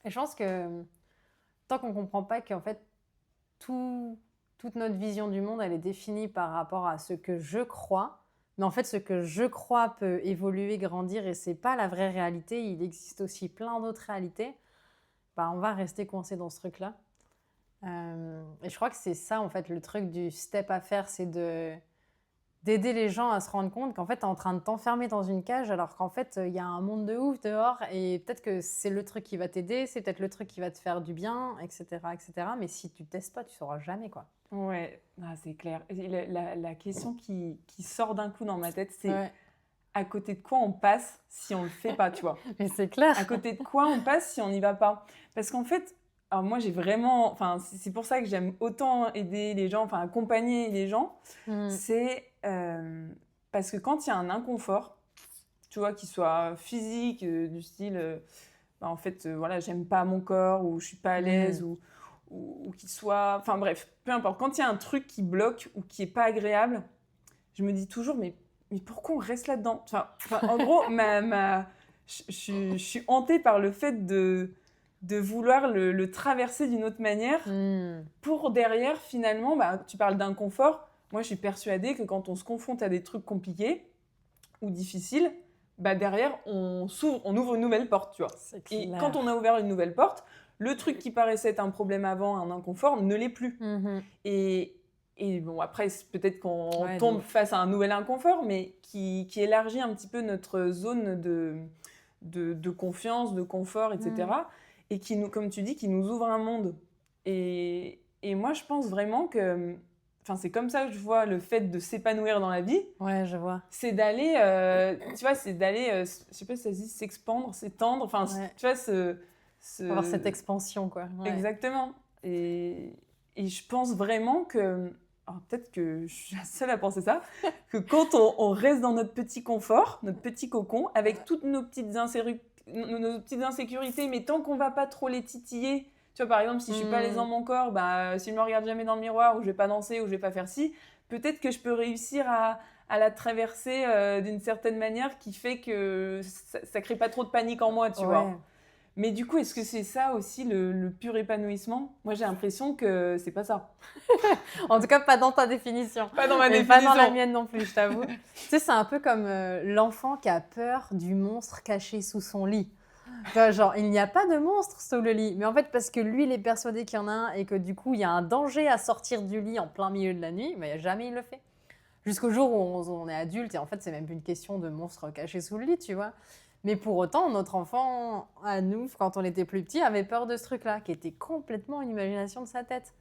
Et je pense que tant qu'on ne comprend pas qu'en fait, toute notre vision du monde, elle est définie par rapport à ce que je crois. Mais en fait, ce que je crois peut évoluer, grandir, et c'est pas la vraie réalité. Il existe aussi plein d'autres réalités. Bah, on va rester coincé dans ce truc-là. Et je crois que c'est ça, en fait, le truc du step à faire, c'est d'aider les gens à se rendre compte qu'en fait, tu es en train de t'enfermer dans une cage alors qu'en fait, il y a un monde de ouf dehors et peut-être que c'est le truc qui va t'aider, c'est peut-être le truc qui va te faire du bien, etc., etc. Mais si tu testes pas, tu sauras jamais, quoi. Ouais, c'est clair. Et la question qui sort d'un coup dans ma tête, c'est à côté de quoi on passe si on le fait pas, tu vois. Mais c'est clair. À côté de quoi on passe si on n'y va pas. Parce qu'en fait, alors moi j'ai vraiment, enfin c'est pour ça que j'aime autant aider les gens, enfin accompagner les gens, c'est parce que quand il y a un inconfort, tu vois, qu'il soit physique, du style, en fait, voilà, j'aime pas mon corps ou je suis pas à l'aise ou qu'il soit, enfin bref, peu importe. Quand il y a un truc qui bloque ou qui est pas agréable, je me dis toujours, mais pourquoi on reste là-dedans? Enfin, en gros, je suis hantée par le fait de vouloir le traverser d'une autre manière pour derrière, finalement, tu parles d'inconfort. Moi, je suis persuadée que quand on se confronte à des trucs compliqués ou difficiles, derrière, on ouvre une nouvelle porte, tu vois. Et quand on a ouvert une nouvelle porte, le truc qui paraissait être un problème avant, un inconfort, ne l'est plus. Et bon, après, peut-être qu'on tombe face à un nouvel inconfort, mais qui élargit un petit peu notre zone de confiance, de confort, etc. Et qui, comme tu dis, qui nous ouvre un monde. Et moi, je pense vraiment que... Enfin, c'est comme ça que je vois le fait de s'épanouir dans la vie. Ouais, je vois. C'est d'aller... tu vois, c'est d'aller... je sais pas si ça se dit s'expandre, s'étendre. Enfin, tu vois, avoir cette expansion, quoi. Ouais. Exactement. Et je pense vraiment que... Alors, peut-être que je suis la seule à penser ça, que quand on reste dans notre petit confort, notre petit cocon, avec toutes nos petites insécurités, mais tant qu'on ne va pas trop les titiller, tu vois, par exemple, si je ne suis pas à l'aise dans mon corps, si je ne me regarde jamais dans le miroir, ou je ne vais pas danser, ou je ne vais pas faire ci, peut-être que je peux réussir à la traverser d'une certaine manière qui fait que ça ne crée pas trop de panique en moi, tu vois. Mais du coup, est-ce que c'est ça aussi le pur épanouissement? Moi, j'ai l'impression que c'est pas ça. En tout cas, pas dans ta définition. Pas dans ma définition. Pas dans la mienne non plus, je t'avoue. Tu sais, c'est un peu comme l'enfant qui a peur du monstre caché sous son lit. Genre, il n'y a pas de monstre sous le lit. Mais en fait, parce que lui, il est persuadé qu'il y en a un et que du coup, il y a un danger à sortir du lit en plein milieu de la nuit, mais jamais il le fait. Jusqu'au jour où on est adulte et en fait, c'est même plus une question de monstre caché sous le lit, tu vois. Mais pour autant, notre enfant, à nous, quand on était plus petit, avait peur de ce truc-là, qui était complètement une imagination de sa tête.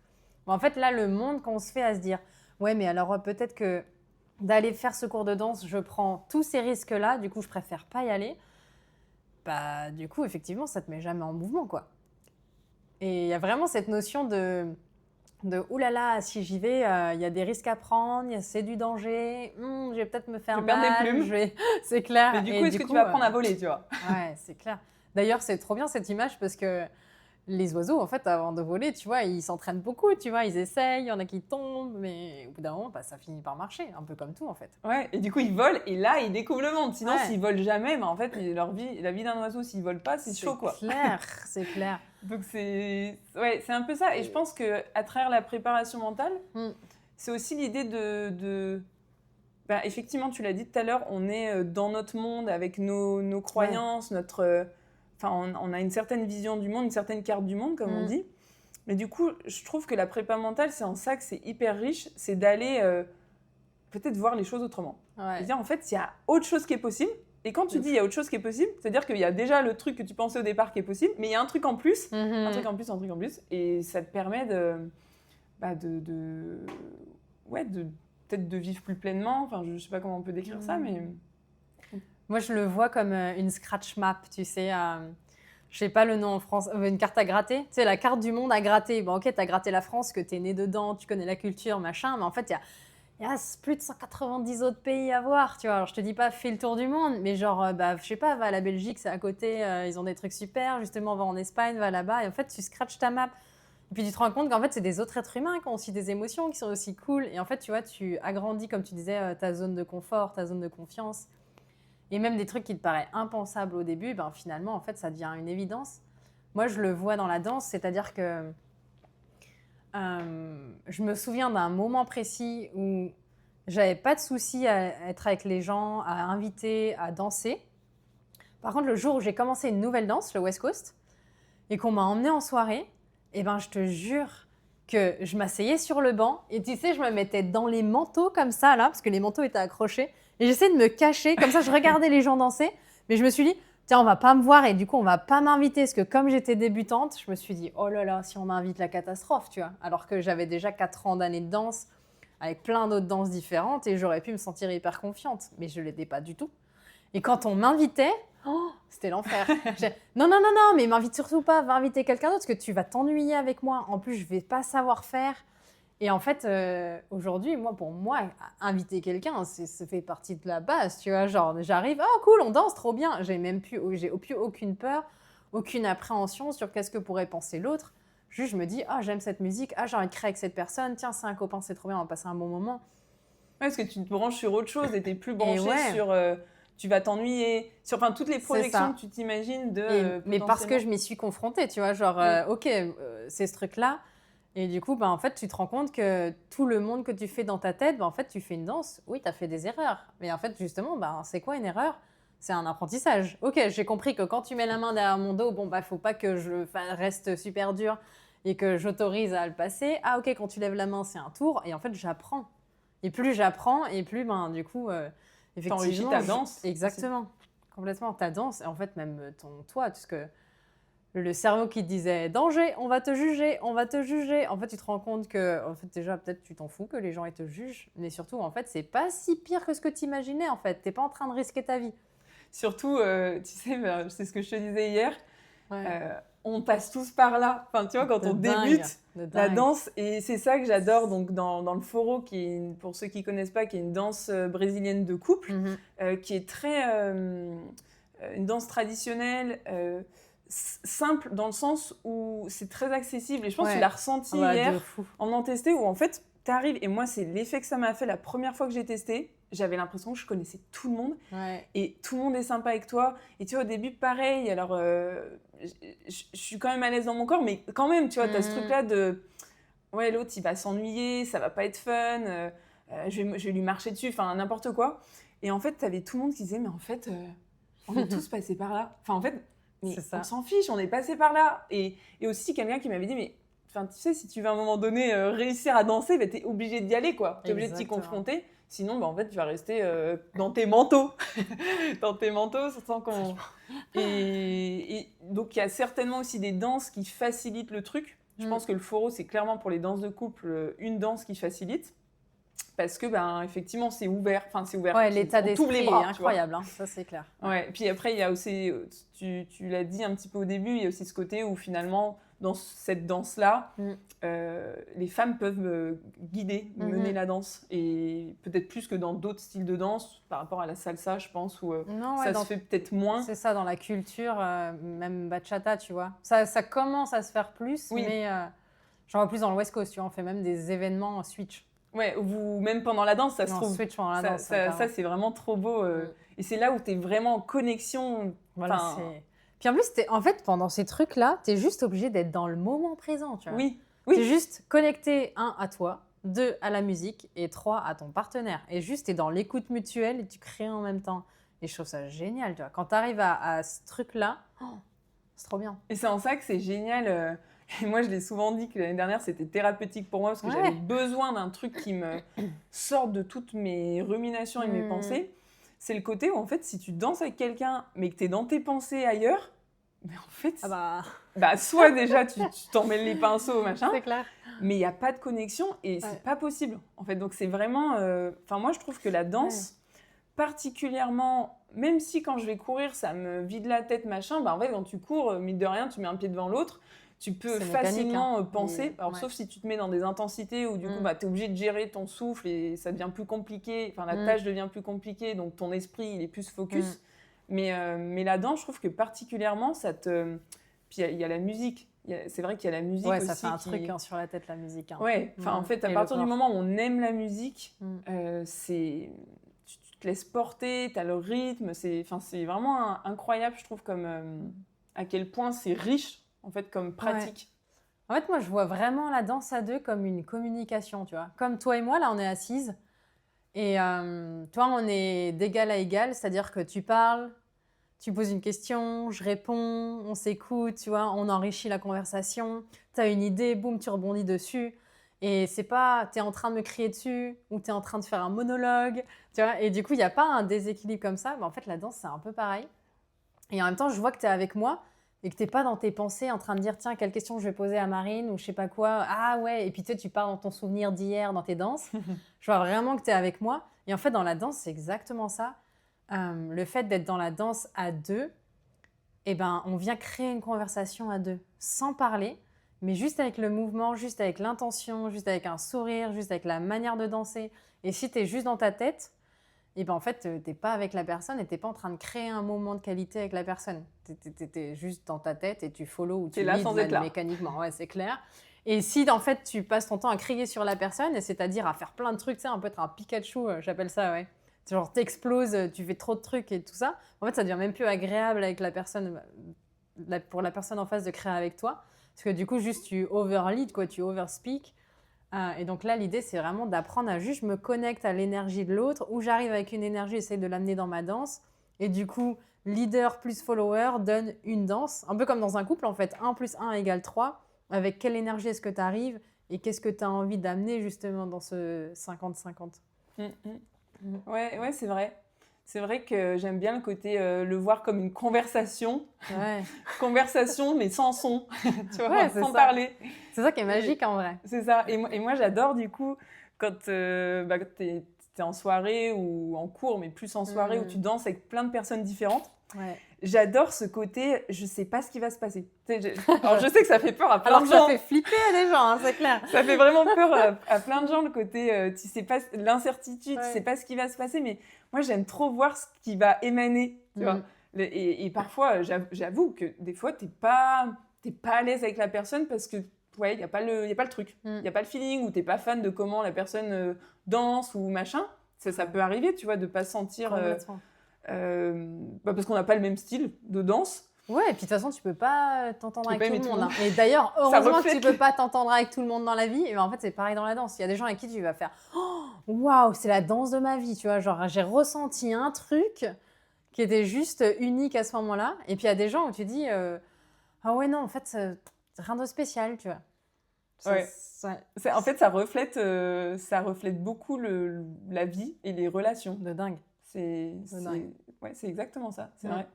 Mais en fait, là, le monde qu'on se fait à se dire « Ouais, mais alors peut-être que d'aller faire ce cours de danse, je prends tous ces risques-là, du coup, je préfère pas y aller. » Bah, du coup, effectivement, ça te met jamais en mouvement, quoi. Et il y a vraiment cette notion de « Ouh là là, si j'y vais, il y a des risques à prendre, c'est du danger, je vais peut-être me faire mal. » Je vais perdre des plumes. C'est clair. Mais du coup, est-ce que tu vas apprendre à voler, tu vois? Ouais, c'est clair. D'ailleurs, c'est trop bien cette image parce que les oiseaux, en fait, avant de voler, tu vois, ils s'entraînent beaucoup, tu vois, ils essayent, il y en a qui tombent, mais au bout d'un moment, ça finit par marcher, un peu comme tout, en fait. Ouais, et du coup, ils volent, et là, ils découvrent le monde. Sinon, s'ils volent jamais, en fait, la vie d'un oiseau, s'ils volent pas, c'est chaud, quoi. C'est clair, c'est clair. Donc, c'est un peu ça. Et je pense qu'à travers la préparation mentale, c'est aussi l'idée de... effectivement, tu l'as dit tout à l'heure, on est dans notre monde avec nos croyances, notre... Enfin, on a une certaine vision du monde, une certaine carte du monde, comme on dit. Mais du coup, je trouve que la prépa mentale, c'est en ça que c'est hyper riche, c'est d'aller peut-être voir les choses autrement. Ouais. C'est-à-dire, en fait, il y a autre chose qui est possible. Et quand tu dis il y a autre chose qui est possible, c'est-à-dire qu'il y a déjà le truc que tu pensais au départ qui est possible, mais il y a un truc en plus, un truc en plus, un truc en plus. Et ça te permet peut-être de vivre plus pleinement. Enfin, je ne sais pas comment on peut décrire ça, mais... Moi, je le vois comme une scratch map, tu sais. je sais pas le nom en France, une carte à gratter. Tu sais, la carte du monde à gratter. Bon, ok, t'as gratté la France, que t'es né dedans, tu connais la culture, machin, mais en fait, il y a plus de 190 autres pays à voir, tu vois. Alors, je te dis pas fais le tour du monde, mais genre, je sais pas, va à la Belgique, c'est à côté, ils ont des trucs super. Justement, va en Espagne, va là-bas. Et en fait, tu scratches ta map. Et puis, tu te rends compte qu'en fait, c'est des autres êtres humains qui ont aussi des émotions, qui sont aussi cool. Et en fait, tu vois, tu agrandis, comme tu disais, ta zone de confort, ta zone de confiance. Et même des trucs qui te paraissent impensables au début, ben, finalement, en fait, ça devient une évidence. Moi, je le vois dans la danse, c'est-à-dire que je me souviens d'un moment précis où j'avais pas de souci à être avec les gens, à inviter, à danser. Par contre, le jour où j'ai commencé une nouvelle danse, le West Coast, et qu'on m'a emmenée en soirée, et ben je te jure que je m'asseyais sur le banc et tu sais, je me mettais dans les manteaux comme ça là, parce que les manteaux étaient accrochés, et j'essayais de me cacher, comme ça je regardais les gens danser, mais je me suis dit tiens, on va pas me voir et du coup, on va pas m'inviter. Parce que comme j'étais débutante, je me suis dit, oh là là, si on m'invite, la catastrophe, tu vois. Alors que j'avais déjà 4 ans d'années de danse, avec plein d'autres danses différentes, et j'aurais pu me sentir hyper confiante. Mais je l'étais pas du tout. Et quand on m'invitait, c'était l'enfer. Non, non, non, non, mais m'invite surtout pas, va inviter quelqu'un d'autre, parce que tu vas t'ennuyer avec moi. En plus, je vais pas savoir faire. Et en fait, aujourd'hui, pour moi, inviter quelqu'un, ça fait partie de la base, tu vois. Genre, j'arrive, oh cool, on danse, trop bien. J'ai plus aucune peur, aucune appréhension sur qu'est-ce que pourrait penser l'autre. Juste, je me dis, ah, j'aime cette musique, ah, j'ai envie de créer avec cette personne, tiens, c'est un copain, c'est trop bien, on va passer un bon moment. Ouais, parce que tu te branches sur autre chose et t'es plus branché ouais. sur... tu vas t'ennuyer, sur toutes les projections que tu t'imagines de... mais parce que je m'y suis confrontée, tu vois, genre, ok, c'est ce truc-là. Et du coup, en fait, tu te rends compte que tout le monde que tu fais dans ta tête, en fait, tu fais une danse. Oui, tu as fait des erreurs. Mais en fait, justement, c'est quoi une erreur ? C'est un apprentissage. Ok, j'ai compris que quand tu mets la main derrière mon dos, faut pas que je reste super dur et que j'autorise à le passer. Ah, ok, quand tu lèves la main, c'est un tour. Et en fait, j'apprends. Et plus j'apprends, et plus, du coup, effectivement... T'enrichis ta danse. Exactement. Aussi. Complètement. Ta danse, et en fait, même toi, parce que... Le cerveau qui te disait danger, on va te juger, on va te juger. En fait, tu te rends compte que, en fait, déjà, peut-être tu t'en fous que les gens ils te jugent, mais surtout, en fait, c'est pas si pire que ce que tu imaginais. En fait, t'es pas en train de risquer ta vie. Surtout, tu sais, c'est ce que je te disais hier. Ouais. On passe tous par là. Enfin, tu vois, quand on débute la danse, et c'est ça que j'adore. Donc, dans le foro, qui est pour ceux qui connaissent pas, qui est une danse brésilienne de couple, qui est très une danse traditionnelle. Simple dans le sens où c'est très accessible et je pense que tu l'as ressenti hier en en testé où en fait t'arrives et moi c'est l'effet que ça m'a fait la première fois que j'ai testé, j'avais l'impression que je connaissais tout le monde et tout le monde est sympa avec toi et tu vois au début pareil alors je suis quand même à l'aise dans mon corps mais quand même tu vois t'as ce truc là de ouais l'autre il va s'ennuyer, ça va pas être fun, je vais lui marcher dessus, enfin n'importe quoi et en fait t'avais tout le monde qui disait mais en fait on est tous passés par là, enfin en fait mais on s'en fiche, on est passé par là. Et aussi quelqu'un qui m'avait dit, mais tu sais, si tu veux à un moment donné réussir à danser, t'es obligé d'y aller, quoi. T'es obligé de t'y confronter. Sinon, en fait, tu vas rester dans tes manteaux. Dans tes manteaux, sans qu'on... Et donc, il y a certainement aussi des danses qui facilitent le truc. Je pense que le foro, c'est clairement pour les danses de couple une danse qui facilite. Parce que, effectivement, c'est ouvert. Enfin, c'est ouvert. Ouais, l'état d'esprit est incroyable, hein, ça c'est clair. Ouais. Puis après, il y a aussi, tu l'as dit un petit peu au début, il y a aussi ce côté où finalement, dans cette danse-là, les femmes peuvent guider, mener la danse. Et peut-être plus que dans d'autres styles de danse, par rapport à la salsa, je pense, où ça se fait peut-être moins. C'est ça, dans la culture, même bachata, tu vois. Ça commence à se faire plus, mais j'en vois plus dans le West Coast, tu vois. On fait même des événements switch. Ouais, ou même pendant la danse, ça se trouve. Switch pendant la danse. Ça, c'est vraiment trop beau. Et c'est là où tu es vraiment en connexion. Voilà, Puis en plus, en fait, pendant ces trucs-là, tu es juste obligé d'être dans le moment présent, tu vois. Oui. Tu es juste connecté, 1, à toi, 2, à la musique, et 3, à ton partenaire. Et juste, tu es dans l'écoute mutuelle et tu crées en même temps. Et je trouve ça génial, tu vois. Quand tu arrives à ce truc-là, c'est trop bien. Et c'est en ça que c'est génial. Et moi, je l'ai souvent dit que l'année dernière, c'était thérapeutique pour moi parce que j'avais besoin d'un truc qui me sorte de toutes mes ruminations et mes pensées. C'est le côté où, en fait, si tu danses avec quelqu'un, mais que tu es dans tes pensées ailleurs, mais en fait, soit déjà, tu t'en mêles les pinceaux, machin, c'est clair. Mais il n'y a pas de connexion et c'est pas possible. En fait, donc, c'est vraiment... moi, je trouve que la danse particulièrement, même si quand je vais courir, ça me vide la tête, machin, en fait, quand tu cours, mine de rien, tu mets un pied devant l'autre, tu peux facilement penser, sauf si tu te mets dans des intensités où du coup, tu es obligé de gérer ton souffle et ça devient plus compliqué, la tâche devient plus compliquée, donc ton esprit, il est plus focus. Mais la danse, je trouve que particulièrement, ça te... Puis il y a la musique. C'est vrai qu'il y a la musique aussi. Ça fait un truc sur la tête, la musique. Ouais, en fait, à partir du moment où on aime la musique, tu te laisses porter, tu as le rythme. C'est vraiment incroyable, je trouve, comme à quel point c'est riche, en fait, comme pratique. En fait, moi, je vois vraiment la danse à deux comme une communication, tu vois. Comme toi et moi, là, on est assises. Et toi, on est d'égal à égal, c'est-à-dire que tu parles, tu poses une question, je réponds, on s'écoute, tu vois, on enrichit la conversation. Tu as une idée, boum, tu rebondis dessus. Et c'est pas, tu es en train de me crier dessus ou tu es en train de faire un monologue, tu vois. Et du coup, il n'y a pas un déséquilibre comme ça. Mais en fait, la danse, c'est un peu pareil. Et en même temps, je vois que tu es avec moi et que tu n'es pas dans tes pensées en train de dire, tiens, quelle question je vais poser à Marine ou je sais pas quoi. Ah ouais, et puis tu pars dans ton souvenir d'hier, dans tes danses. Je vois vraiment que tu es avec moi. Et en fait, dans la danse, c'est exactement ça. Le fait d'être dans la danse à deux, on vient créer une conversation à deux, sans parler, mais juste avec le mouvement, juste avec l'intention, juste avec un sourire, juste avec la manière de danser. Et si tu es juste dans ta tête, en fait, tu n'es pas avec la personne et tu n'es pas en train de créer un moment de qualité avec la personne. Tu es juste dans ta tête et tu follow ou tu leads mécaniquement, ouais, c'est clair. Et si, en fait, tu passes ton temps à crier sur la personne, c'est-à-dire à faire plein de trucs, tu sais, un peu être un Pikachu, j'appelle ça, ouais. Genre, t'exploses, tu fais trop de trucs et tout ça. En fait, ça devient même plus agréable avec la personne, pour la personne en face de créer avec toi. Parce que du coup, juste, tu overlead, quoi, tu overspeak. Et donc là, l'idée, c'est vraiment d'apprendre à juste me connecter à l'énergie de l'autre, où j'arrive avec une énergie, j'essaie de l'amener dans ma danse. Et du coup, leader plus follower donne une danse. Un peu comme dans un couple, en fait. 1 + 1 = 3. Avec quelle énergie est-ce que tu arrives et qu'est-ce que tu as envie d'amener justement dans ce 50-50. Ouais, c'est vrai. C'est vrai que j'aime bien le côté le voir comme une conversation. Ouais. Conversation, mais sans son, tu vois, sans parler. C'est ça qui est magique en vrai. C'est ça. Et moi, j'adore du coup, quand t'es en soirée ou en cours, mais plus en soirée, où tu danses avec plein de personnes différentes. Ouais. J'adore ce côté, je sais pas ce qui va se passer. Alors, je sais que ça fait peur à plein de gens. Alors, ça fait flipper à des gens, hein, c'est clair. Ça fait vraiment peur à plein de gens, le côté, tu sais pas, l'incertitude, tu sais pas ce qui va se passer. Mais moi, j'aime trop voir ce qui va émaner, tu vois. Et parfois, j'avoue que des fois, t'es pas à l'aise avec la personne parce que, ouais, il n'y a pas le truc. Il n'y a pas le feeling, ou t'es pas fan de comment la personne danse ou machin. Ça peut arriver, tu vois, de pas sentir... parce qu'on n'a pas le même style de danse. Ouais, et puis de toute façon, tu peux pas t'entendre avec tout le monde. Et d'ailleurs, heureusement que tu peux pas t'entendre avec tout le monde dans la vie. Et en fait, c'est pareil dans la danse. Il y a des gens avec qui tu vas faire « Waouh, c'est la danse de ma vie !» Tu vois, genre, j'ai ressenti un truc qui était juste unique à ce moment-là. Et puis, il y a des gens où tu dis « Ah ouais, non, en fait, c'est rien de spécial, tu vois. » En fait, ça reflète beaucoup la vie et les relations. De dingue. C'est exactement ça, c'est vrai.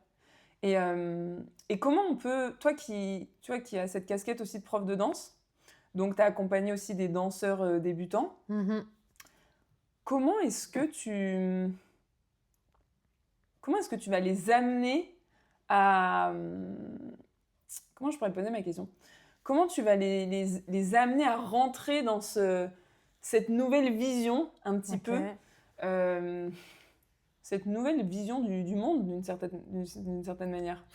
Et comment on peut, toi qui as cette casquette aussi de prof de danse, donc tu as accompagné aussi des danseurs débutants, comment est-ce que tu vas les amener à... Comment je pourrais poser ma question ? Comment tu vas les amener à rentrer dans cette nouvelle vision un petit peu cette nouvelle vision du monde, d'une certaine manière.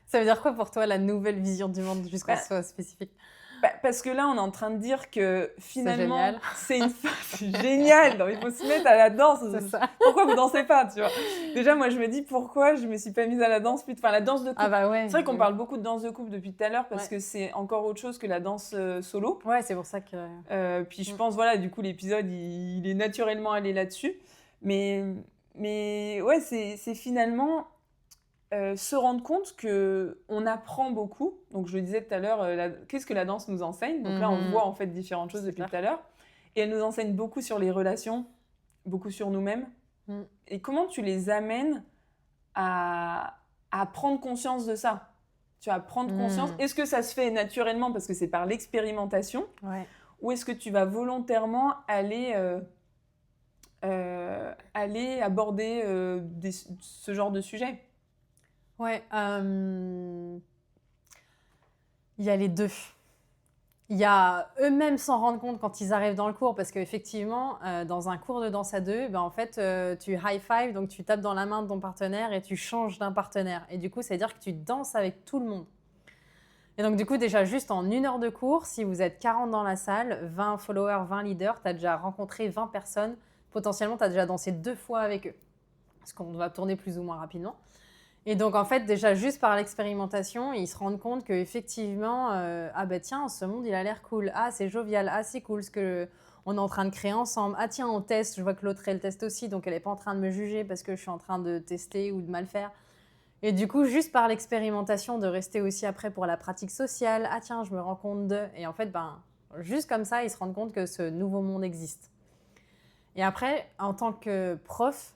Ça veut dire quoi pour toi, la nouvelle vision du monde, jusqu'à ce soit spécifique ? Parce que là, on est en train de dire que finalement, c'est génial. Donc, il faut se mettre à la danse. C'est ça. Pourquoi vous dansez pas, tu vois ? Déjà, moi, je me dis pourquoi je me suis pas mise à la danse. Enfin, la danse de couple. C'est vrai qu'on parle beaucoup de danse de couple depuis tout à l'heure parce que c'est encore autre chose que la danse solo. Ouais, c'est pour ça que... puis je pense, voilà, du coup, l'épisode, il est naturellement allé là-dessus. Mais ouais, c'est finalement... se rendre compte qu'on apprend beaucoup. Donc, je le disais tout à l'heure, qu'est-ce que la danse nous enseigne ? Donc là, on voit en fait différentes choses depuis tout à l'heure. Et elle nous enseigne beaucoup sur les relations, beaucoup sur nous-mêmes. Et comment tu les amènes à prendre conscience de ça ? Tu vas prendre conscience. Est-ce que ça se fait naturellement parce que c'est par l'expérimentation ? Ou est-ce que tu vas volontairement aller aller aborder ce genre de sujet? Ouais, il y a les deux. Il y a eux-mêmes s'en rendre compte quand ils arrivent dans le cours, parce qu'effectivement, dans un cours de danse à deux, ben, en fait, tu high-five, donc tu tapes dans la main de ton partenaire et tu changes d'un partenaire. Et du coup, ça veut dire que tu danses avec tout le monde. Et donc, du coup, déjà, juste en 1 heure de cours, si vous êtes 40 dans la salle, 20 followers, 20 leaders, tu as déjà rencontré 20 personnes. Potentiellement, tu as déjà dansé 2 fois avec eux. Parce qu'on va tourner plus ou moins rapidement. Et donc, en fait, déjà, juste par l'expérimentation, ils se rendent compte qu'effectivement, ah bah tiens, ce monde, il a l'air cool. Ah, c'est jovial. Ah, c'est cool ce qu'on est en train de créer ensemble. Ah, tiens, on teste. Je vois que l'autre, elle teste aussi. Donc, elle n'est pas en train de me juger parce que je suis en train de tester ou de mal faire. Et du coup, juste par l'expérimentation, de rester aussi après pour la pratique sociale. Ah, tiens, je me rends compte de... Et en fait, ben, juste comme ça, ils se rendent compte que ce nouveau monde existe. Et après, en tant que prof,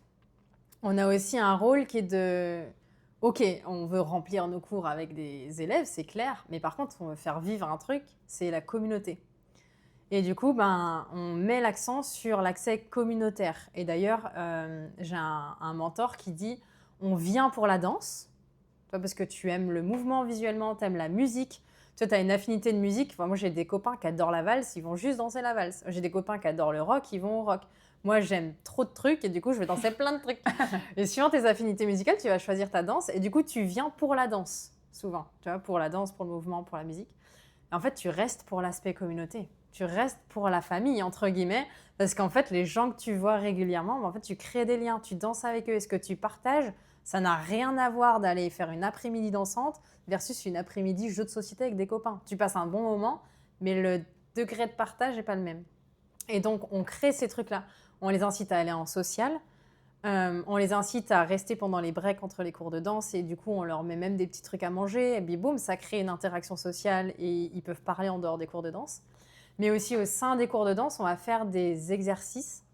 on a aussi un rôle qui est de... Ok, on veut remplir nos cours avec des élèves, c'est clair, mais par contre, on veut faire vivre un truc, c'est la communauté. Et du coup, ben, on met l'accent sur l'accès communautaire. Et d'ailleurs, j'ai un mentor qui dit, on vient pour la danse, toi, parce que tu aimes le mouvement visuellement, tu aimes la musique, toi, tu as une affinité de musique. Enfin, moi, j'ai des copains qui adorent la valse, ils vont juste danser la valse. J'ai des copains qui adorent le rock, ils vont au rock. Moi, j'aime trop de trucs et du coup, je vais danser plein de trucs. Et suivant tes affinités musicales, tu vas choisir ta danse et du coup, tu viens pour la danse, souvent. Tu vois, pour la danse, pour le mouvement, pour la musique. Et en fait, tu restes pour l'aspect communauté. Tu restes pour la famille, entre guillemets, parce qu'en fait, les gens que tu vois régulièrement, en fait, tu crées des liens, tu danses avec eux. Et ce que tu partages, ça n'a rien à voir d'aller faire une après-midi dansante versus une après-midi jeu de société avec des copains. Tu passes un bon moment, mais le degré de partage n'est pas le même. Et donc, on crée ces trucs-là. On les incite à aller en social. On les incite à rester pendant les breaks entre les cours de danse et du coup, on leur met même des petits trucs à manger. Et puis, boum, ça crée une interaction sociale et ils peuvent parler en dehors des cours de danse. Mais aussi, au sein des cours de danse, on va faire des exercices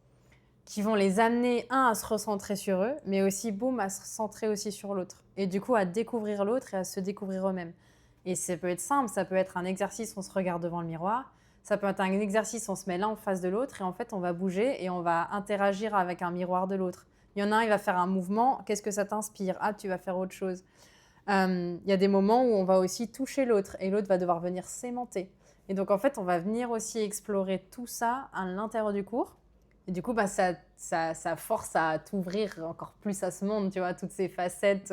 qui vont les amener, à se recentrer sur eux, mais aussi, boum, à se centrer aussi sur l'autre. Et du coup, à découvrir l'autre et à se découvrir eux-mêmes. Et ça peut être simple, ça peut être un exercice, on se regarde devant le miroir. Ça peut être un exercice, on se met l'un en face de l'autre et en fait, on va bouger et on va interagir avec un miroir de l'autre. Il y en a un, il va faire un mouvement, qu'est-ce que ça t'inspire? Ah, tu vas faire autre chose. Il y a des moments où on va aussi toucher l'autre et l'autre va devoir venir s'aimanter. Et donc, en fait, on va venir aussi explorer tout ça à l'intérieur du cours. Et du coup, bah, ça force à t'ouvrir encore plus à ce monde, tu vois, toutes ces facettes,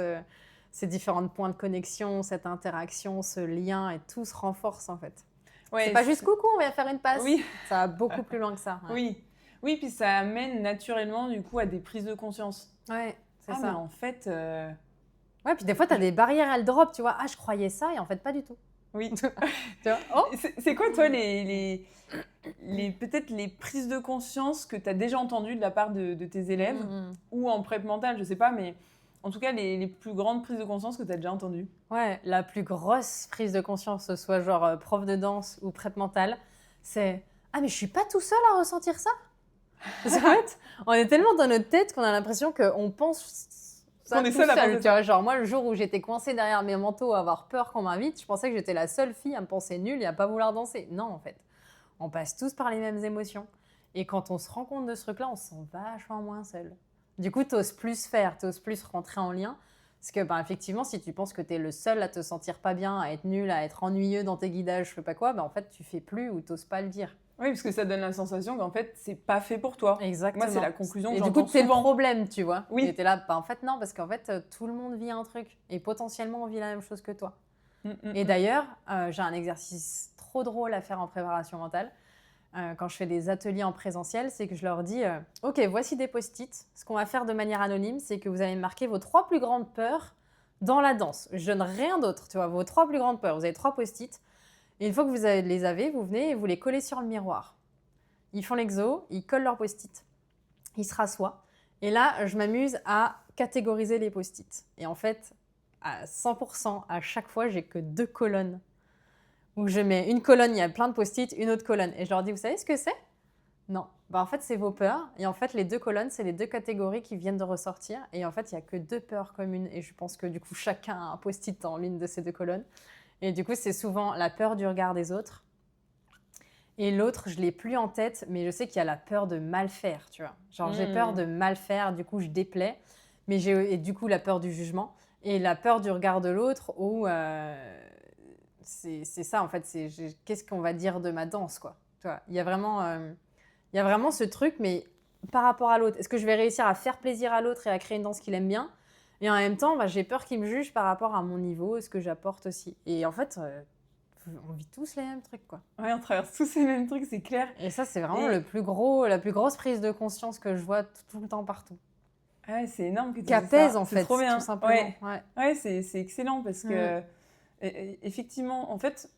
ces différents points de connexion, cette interaction, ce lien, et tout se renforce en fait. Ouais, c'est pas juste coucou, on va faire une passe. Oui. Ça va beaucoup plus loin que ça. Ouais. Oui. Oui, puis ça amène naturellement du coup à des prises de conscience. Ouais, c'est ça. Mais en fait... Ouais, puis des fois, tu as des barrières, elles drop, tu vois. Ah, je croyais ça, et en fait, pas du tout. Oui. Tu vois, oh. C'est quoi, toi, peut-être les prises de conscience que tu as déjà entendues de la part de tes élèves ou en prep mentale, je sais pas, mais en tout cas, les plus grandes prises de conscience que tu as déjà entendues? Ouais, la plus grosse prise de conscience, que ce soit genre prof de danse ou prep mentale, c'est « Ah, mais je suis pas tout seul à ressentir ça !» Parce qu'en fait, on est tellement dans notre tête qu'on a l'impression qu'on pense ça tout seul. Tu vois, genre moi, le jour où j'étais coincée derrière mes manteaux à avoir peur qu'on m'invite, je pensais que j'étais la seule fille à me penser nulle et à pas vouloir danser. Non, en fait. On passe tous par les mêmes émotions. Et quand on se rend compte de ce truc-là, on se sent vachement moins seul. Du coup, t'oses plus faire, t'oses plus rentrer en lien. Parce que, bah, effectivement, si tu penses que t'es le seul à te sentir pas bien, à être nul, à être ennuyeux dans tes guidages, je sais pas quoi, bah, en fait, tu fais plus ou t'oses pas le dire. Oui, parce que ça donne la sensation qu'en fait, c'est pas fait pour toi. Exactement. Moi, c'est la conclusion que j'entends souvent. Et du coup, c'est le problème, tu vois. Oui. Et t'es là, bah, en fait, non, parce qu'en fait, tout le monde vit un truc. Et potentiellement, on vit la même chose que toi. Et d'ailleurs, j'ai un exercice trop drôle à faire en préparation mentale. Quand je fais des ateliers en présentiel, c'est que je leur dis « Ok, voici des post-it. Ce qu'on va faire de manière anonyme, c'est que vous allez marquer vos 3 plus grandes peurs dans la danse. Je donne rien d'autre, tu vois, vos 3 plus grandes peurs. Vous avez 3 post-it. Et une fois que vous les avez, vous venez et vous les collez sur le miroir. Ils font l'exo, ils collent leurs post-it. Ils se rassoient. Et là, je m'amuse à catégoriser les post-it. Et en fait, à 100%, à chaque fois, j'ai que 2 colonnes. Où je mets une colonne, il y a plein de post-it, une autre colonne. Et je leur dis, vous savez ce que c'est? Non. Bah, en fait, c'est vos peurs. Et en fait, les 2 colonnes, c'est les 2 catégories qui viennent de ressortir. Et en fait, il n'y a que 2 peurs communes. Et je pense que du coup, chacun a un post-it en l'une de ces 2 colonnes. Et du coup, c'est souvent la peur du regard des autres Et l'autre, je l'ai plus en tête, mais je sais qu'il y a la peur de mal faire, tu vois. Genre, j'ai peur de mal faire, du coup, je déplais. Mais et du coup, la peur du jugement. Et la peur du regard de l'autre, où c'est ça, en fait. Qu'est-ce qu'on va dire de ma danse, quoi. Tu vois, il y a vraiment ce truc, mais par rapport à l'autre. Est-ce que je vais réussir à faire plaisir à l'autre et à créer une danse qu'il aime bien? Et en même temps, j'ai peur qu'il me juge par rapport à mon niveau, ce que j'apporte aussi. Et en fait, on vit tous les mêmes trucs, quoi. Ouais, on traverse tous ces mêmes trucs, c'est clair. Et ça, c'est vraiment la plus grosse prise de conscience que je vois tout le temps partout. Ouais, c'est énorme que tu Qui dises apaise, ça. en C'est fait, trop bien. tout simplement. Ouais, c'est excellent parce que, effectivement, en fait,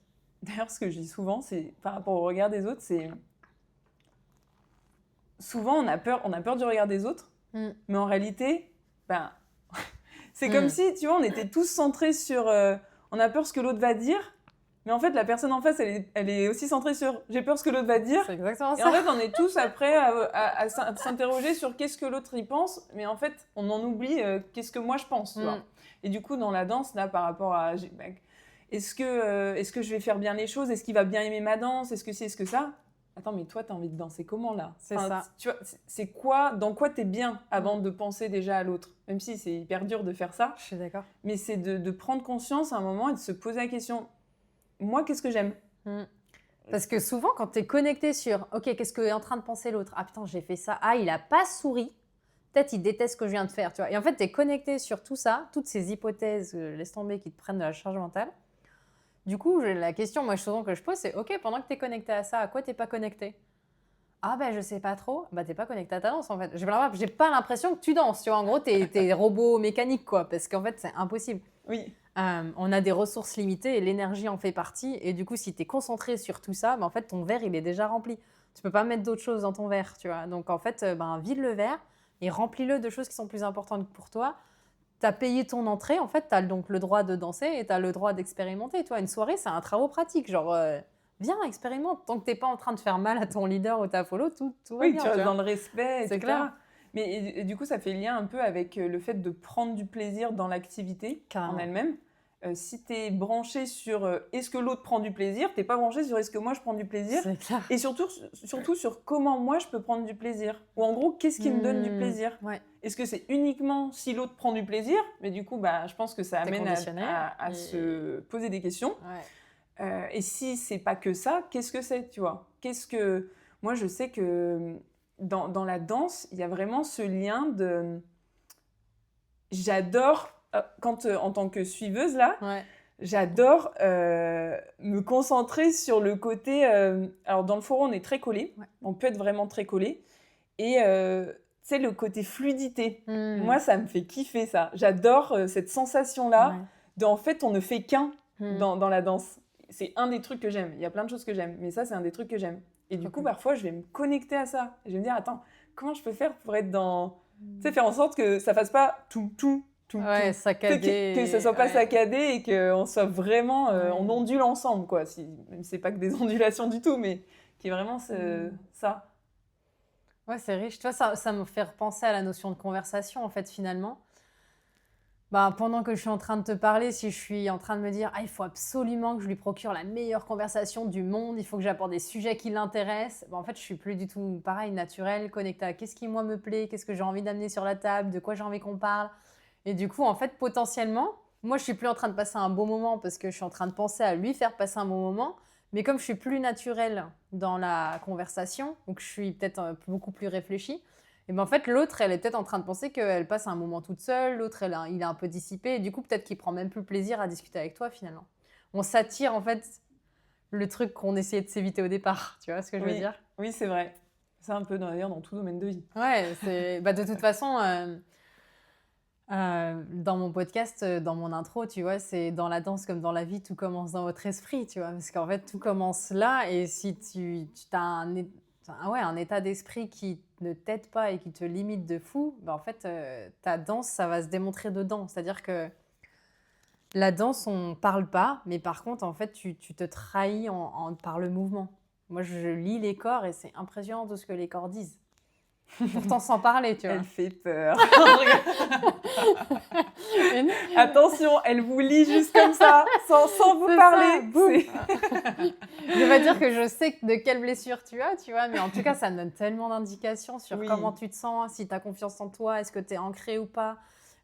d'ailleurs, ce que je dis souvent, c'est par rapport au regard des autres, c'est souvent on a peur du regard des autres, mais en réalité, ben, c'est comme si, tu vois, on était tous centrés sur, on a peur ce que l'autre va dire, mais en fait, la personne en face, elle est aussi centrée sur, j'ai peur ce que l'autre va dire. C'est exactement ça. Et en fait, on est tous après à s'interroger sur qu'est-ce que l'autre y pense, mais en fait, on en oublie qu'est-ce que moi je pense. Tu vois. Et du coup, dans la danse, là, par rapport à, est-ce que je vais faire bien les choses? Est-ce qu'il va bien aimer ma danse? Est-ce que c'est, est-ce que ça? Attends, mais toi, t'as envie de danser comment, là? C'est ça. Tu vois, c'est quoi, dans quoi t'es bien avant de penser déjà à l'autre? Même si c'est hyper dur de faire ça. Je suis d'accord. Mais c'est de prendre conscience à un moment et de se poser la question, moi, qu'est-ce que j'aime? Parce que souvent, quand t'es connecté sur, ok, qu'est-ce que est en train de penser l'autre? Ah putain, j'ai fait ça. Ah, il a pas souri. Peut-être il déteste ce que je viens de faire, tu vois. Et en fait, t'es connecté sur tout ça, toutes ces hypothèses, laisse tomber, qui te prennent de la charge mentale. Du coup, la question, moi, souvent que je pose, c'est, ok, pendant que t'es connecté à ça, à quoi t'es pas connecté? Ah ben, je sais pas trop. Bah, t'es pas connecté à ta danse, en fait. J'ai pas l'impression que tu danses, tu vois. En gros, t'es robot mécanique, quoi. Parce qu'en fait, c'est impossible. Oui. On a des ressources limitées et l'énergie en fait partie. Et du coup, si tu es concentré sur tout ça, en fait, ton verre, il est déjà rempli. Tu peux pas mettre d'autres choses dans ton verre, tu vois. Donc, en fait, vide le verre et remplis-le de choses qui sont plus importantes pour toi. Tu as payé ton entrée, en fait, tu as donc le droit de danser et tu as le droit d'expérimenter. Toi, une soirée, c'est un travail pratique. Genre, viens, expérimente. Tant que tu n'es pas en train de faire mal à ton leader ou ta follow, tout va bien. Oui, tu restes dans le respect, etc. C'est clair. Mais et du coup, ça fait lien un peu avec le fait de prendre du plaisir dans l'activité en elle-même. Si tu es branché sur est-ce que l'autre prend du plaisir, tu n'es pas branché sur est-ce que moi je prends du plaisir. C'est clair. Et surtout sur comment moi je peux prendre du plaisir. Ou en gros, qu'est-ce qui me donne du plaisir. Est-ce que c'est uniquement si l'autre prend du plaisir? Mais du coup, je pense que ça amène à se poser des questions. Et si c'est pas que ça, qu'est-ce que c'est, tu vois? Moi, je sais que dans la danse, il y a vraiment ce lien de... J'adore, en tant que suiveuse, là, j'adore me concentrer sur le côté... alors, dans le forum, on est très collés. On peut être vraiment très collés. Et tu sais, le côté fluidité. Moi, ça me fait kiffer, ça. J'adore cette sensation-là en fait, on ne fait qu'un dans la danse. C'est un des trucs que j'aime. Il y a plein de choses que j'aime, mais ça, c'est un des trucs que j'aime. Et du coup, parfois, je vais me connecter à ça. Je vais me dire, attends, comment je peux faire pour être dans... Tu sais, faire en sorte que ça fasse pas tout. Saccadé. Que ça soit pas saccadé et qu'on soit vraiment... on ondule ensemble, quoi. Même si c'est pas que des ondulations du tout, mais qui est vraiment ça. Ouais, c'est riche. Tu vois, ça me fait repenser à la notion de conversation, en fait, finalement. Pendant que je suis en train de te parler, si je suis en train de me dire il faut absolument que je lui procure la meilleure conversation du monde, il faut que j'apporte des sujets qui l'intéressent, en fait, je suis plus du tout pareil, naturelle, connectée à qu'est-ce qui, moi, me plaît, qu'est-ce que j'ai envie d'amener sur la table, de quoi j'ai envie qu'on parle. Et du coup, en fait, potentiellement, moi, je suis plus en train de passer un bon moment parce que je suis en train de penser à lui faire passer un bon moment. Mais comme je suis plus naturelle dans la conversation, donc je suis peut-être beaucoup plus réfléchie, et en fait, l'autre, elle est peut-être en train de penser qu'elle passe un moment toute seule, l'autre, il est un peu dissipé, et du coup, peut-être qu'il prend même plus plaisir à discuter avec toi, finalement. On s'attire, en fait, le truc qu'on essayait de s'éviter au départ, tu vois ce que je veux dire? Oui, c'est vrai. C'est un peu, d'ailleurs, dans tout domaine de vie. Ouais, de toute façon, dans mon podcast, dans mon intro, tu vois, c'est dans la danse comme dans la vie, tout commence dans votre esprit, tu vois, parce qu'en fait, tout commence là, et si tu as un état d'esprit qui ne t'aide pas et qui te limite de fou, en fait, ta danse, ça va se démontrer dedans. C'est-à-dire que la danse, on parle pas, mais par contre, en fait, tu te trahis par le mouvement. Moi, je lis les corps et c'est impressionnant tout ce que les corps disent. Pourtant, sans parler, tu vois. Elle fait peur. Et t'imagines? Attention, elle vous lit juste comme ça, sans vous C'est parler. ça, boum. C'est- Je vais pas dire que je sais de quelle blessure tu as, tu vois, mais en tout cas, ça me donne tellement d'indications sur Oui. comment tu te sens, si tu as confiance en toi, est-ce que tu es ancré ou pas,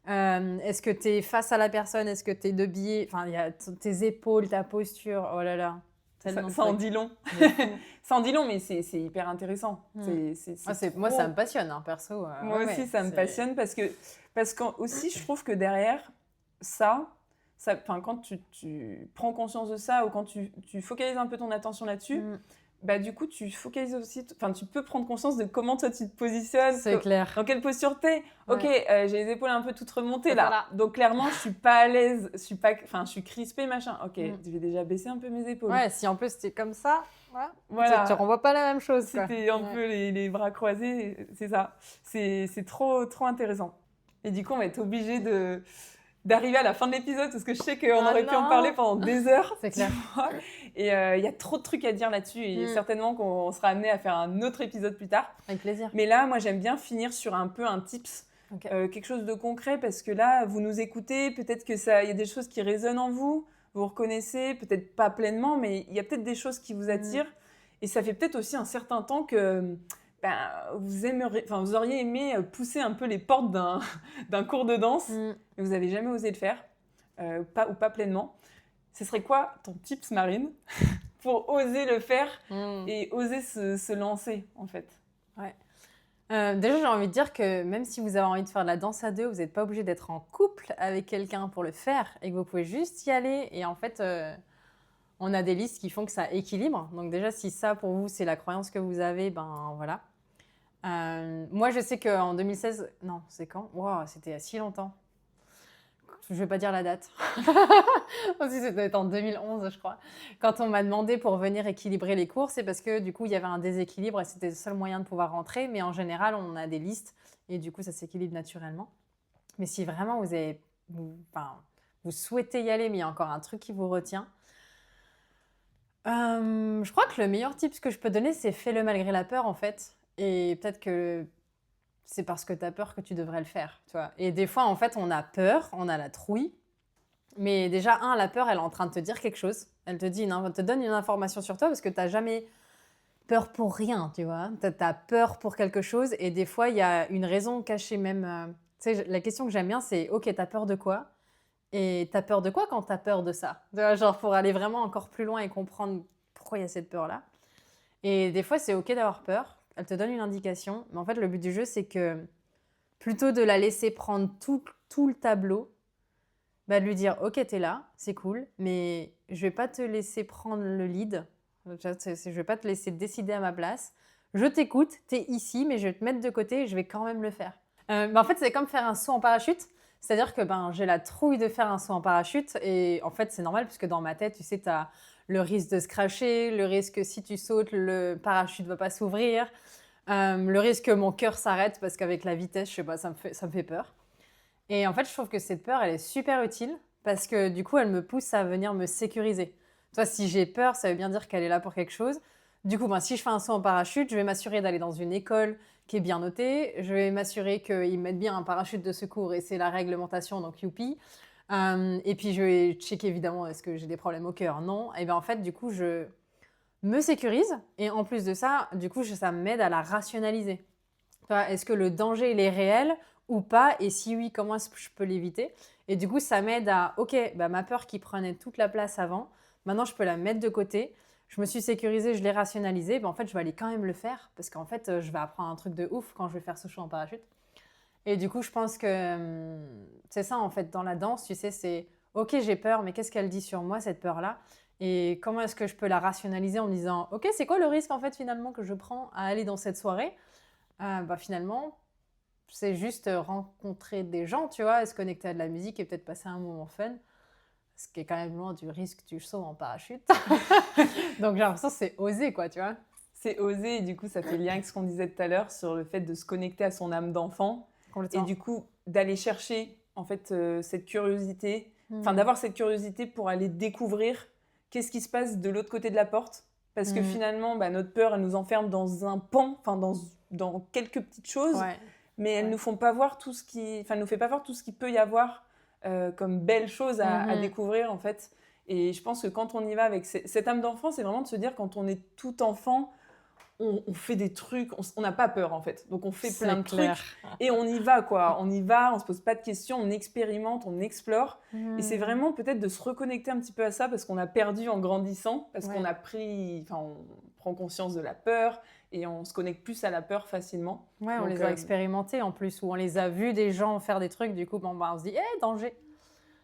est-ce que tu es face à la personne, est-ce que tu es de biais, enfin, il y a tes épaules, ta posture, oh là là, tellement de Ça en trucs. dit long. De fou. Ça en dit long, mais c'est hyper intéressant. Mm. Moi, trop- ça me passionne, hein, perso. Moi ouais, aussi, ouais, ça me c'est- passionne parce que aussi, je trouve que derrière quand tu prends conscience de ça ou quand tu focalises un peu ton attention là-dessus, Mm, bah du coup, tu focalises aussi, enfin, tu peux prendre conscience de comment toi tu te positionnes, c'est clair. dans quelle posture t'es. Ok, j'ai les épaules un peu toutes remontées C'est là. ça, là. Donc clairement, je suis pas à l'aise, je suis crispée, machin. Ok, Mm. je vais déjà baisser un peu mes épaules. Ouais, si en plus tu es comme ça, ouais, Voilà. tu renvoies pas la même chose. Si Quoi. t'es un Ouais. peu les bras croisés, c'est ça. C'est trop, trop intéressant. Et du coup, on va être obligé d'arriver à la fin de l'épisode parce que je sais qu'on Ah aurait pu en non. parler pendant des heures. C'est tu clair. vois. Et il y a trop de trucs à dire là-dessus et Mm. certainement qu'on sera amené à faire un autre épisode plus tard. Avec plaisir. Mais là, moi, j'aime bien finir sur un peu un tips, Ok. quelque chose de concret parce que là, vous nous écoutez, peut-être que ça, il y a des choses qui résonnent en vous, vous reconnaissez, peut-être pas pleinement, mais il y a peut-être des choses qui vous attirent. Et ça fait peut-être aussi un certain temps que vous auriez aimé pousser un peu les portes d'un cours de danse, Mm. mais vous n'avez jamais osé le faire, pas pleinement. Ce serait quoi ton tips, Marine, pour oser le faire Mm. et oser se lancer, en fait? Déjà, j'ai envie de dire que même si vous avez envie de faire de la danse à deux, vous n'êtes pas obligé d'être en couple avec quelqu'un pour le faire et que vous pouvez juste y aller. Et en fait, on a des listes qui font que ça équilibre. Donc déjà, si ça, pour vous, c'est la croyance que vous avez, ben voilà. Moi, je sais qu'en 2016... Non, c'est quand? Wow, c'était il y a si longtemps. Je ne vais pas dire la date. Aussi, c'était en 2011, je crois. Quand on m'a demandé pour venir équilibrer les cours, c'est parce que du coup, il y avait un déséquilibre et c'était le seul moyen de pouvoir rentrer. Mais en général, on a des listes et du coup, ça s'équilibre naturellement. Mais si vraiment vous souhaitez y aller, mais il y a encore un truc qui vous retient, je crois que le meilleur tip que je peux donner, c'est fais-le malgré la peur, en fait. Et peut-être que c'est parce que tu as peur que tu devrais le faire, tu vois. Et des fois, en fait, on a peur, on a la trouille. Mais déjà, la peur, elle est en train de te dire quelque chose. Elle te te donne une information sur toi parce que tu n'as jamais peur pour rien, tu vois. Tu as peur pour quelque chose et des fois, il y a une raison cachée même. Tu sais, la question que j'aime bien, c'est « Ok, tu as peur de quoi ?» Et tu as peur de quoi quand tu as peur de ça? Tu vois, genre pour aller vraiment encore plus loin et comprendre pourquoi il y a cette peur-là. Et des fois, c'est ok d'avoir peur. Elle te donne une indication. Mais en fait, le but du jeu, c'est que plutôt de la laisser prendre tout le tableau, bah, de lui dire « Ok, t'es là, c'est cool, mais je vais pas te laisser prendre le lead. Je vais pas te laisser décider à ma place. Je t'écoute, t'es ici, mais je vais te mettre de côté et je vais quand même le faire. » En fait, c'est comme faire un saut en parachute. C'est-à-dire que j'ai la trouille de faire un saut en parachute et en fait, c'est normal puisque dans ma tête, tu sais, tu as le risque de se crasher, le risque que si tu sautes, le parachute ne va pas s'ouvrir, le risque que mon cœur s'arrête parce qu'avec la vitesse, je sais pas, ça me fait peur. Et en fait, je trouve que cette peur, elle est super utile parce que du coup, elle me pousse à venir me sécuriser. Toi, si j'ai peur, ça veut bien dire qu'elle est là pour quelque chose. Du coup, si je fais un saut en parachute, je vais m'assurer d'aller dans une école qui est bien notée. Je vais m'assurer qu'ils mettent bien un parachute de secours et c'est la réglementation, donc youpi. Et puis, je vais checker évidemment, est-ce que j'ai des problèmes au cœur? Non. Et bien en fait, du coup, je me sécurise. Et en plus de ça, du coup, ça m'aide à la rationaliser. Est-ce que le danger, il est réel ou pas? Et si oui, comment est-ce que je peux l'éviter? Et du coup, ça m'aide à, ok, ma peur qui prenait toute la place avant, maintenant, je peux la mettre de côté. Je me suis sécurisée, je l'ai rationalisée. En fait, je vais aller quand même le faire parce qu'en fait, je vais apprendre un truc de ouf quand je vais faire ce saut en parachute. Et du coup, je pense que c'est ça, en fait, dans la danse, tu sais, c'est « Ok, j'ai peur, mais qu'est-ce qu'elle dit sur moi, cette peur-là ?» Et comment est-ce que je peux la rationaliser en me disant « Ok, c'est quoi le risque, en fait, finalement, que je prends à aller dans cette soirée ?» Finalement, c'est juste rencontrer des gens, tu vois, et se connecter à de la musique et peut-être passer un moment fun. Ce qui est quand même loin du risque du saut en parachute. Donc, j'ai l'impression que c'est osé, quoi, tu vois. C'est oser et du coup, ça fait lien avec ce qu'on disait tout à l'heure sur le fait de se connecter à son âme d'enfant. Et du coup, d'aller chercher en fait cette curiosité, d'avoir cette curiosité pour aller découvrir qu'est-ce qui se passe de l'autre côté de la porte. Parce que finalement, notre peur, elle nous enferme dans un pan, dans quelques petites choses, mais elles nous font pas voir tout ce qui, nous fait pas voir tout ce qu'il peut y avoir comme belle chose à Mhm. découvrir en fait. Et je pense que quand on y va avec cette âme d'enfant, c'est vraiment de se dire quand on est tout enfant, on fait des trucs, on n'a pas peur en fait. Donc on fait plein de clair. trucs et on y va quoi. On y va, on se pose pas de questions, on expérimente, on explore. Et c'est vraiment peut-être de se reconnecter un petit peu à ça parce qu'on a perdu en grandissant, parce qu'on a pris, on prend conscience de la peur et on se connecte plus à la peur facilement. Ouais, on Donc, les a expérimentés en plus, ou on les a vus des gens faire des trucs, du coup, on se dit, danger.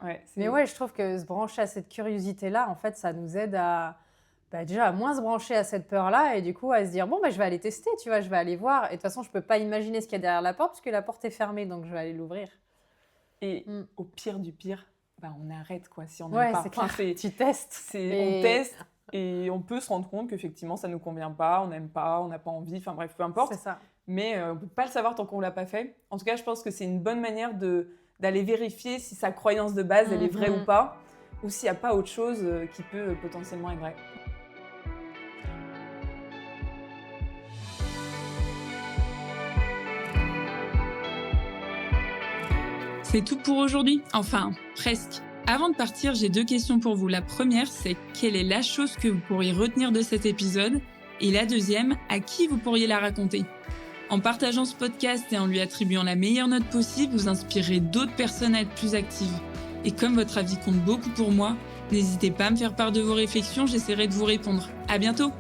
Ouais, Mais ouais, je trouve que se brancher à cette curiosité-là, en fait, ça nous aide à déjà à moins se brancher à cette peur-là et du coup à se dire, je vais aller tester, tu vois, je vais aller voir. Et de toute façon, je peux pas imaginer ce qu'il y a derrière la porte parce que la porte est fermée, donc je vais aller l'ouvrir. Et au pire du pire, on arrête quoi si on Ouais, n'aime pas. c'est clair. Tu testes. On teste et on peut se rendre compte qu'effectivement ça nous convient pas, on n'aime pas, on n'a pas envie, enfin bref, peu importe. C'est ça. Mais on peut pas le savoir tant qu'on l'a pas fait. En tout cas, je pense que c'est une bonne manière d'aller vérifier si sa croyance de base elle est vraie ou pas, ou s'il n'y a pas autre chose qui peut potentiellement être vraie. C'est tout pour aujourd'hui, enfin, presque. Avant de partir, j'ai 2 questions pour vous. La première, c'est quelle est la chose que vous pourriez retenir de cet épisode ? Et la deuxième, à qui vous pourriez la raconter ? En partageant ce podcast et en lui attribuant la meilleure note possible, vous inspirerez d'autres personnes à être plus actives. Et comme votre avis compte beaucoup pour moi, n'hésitez pas à me faire part de vos réflexions, j'essaierai de vous répondre. À bientôt !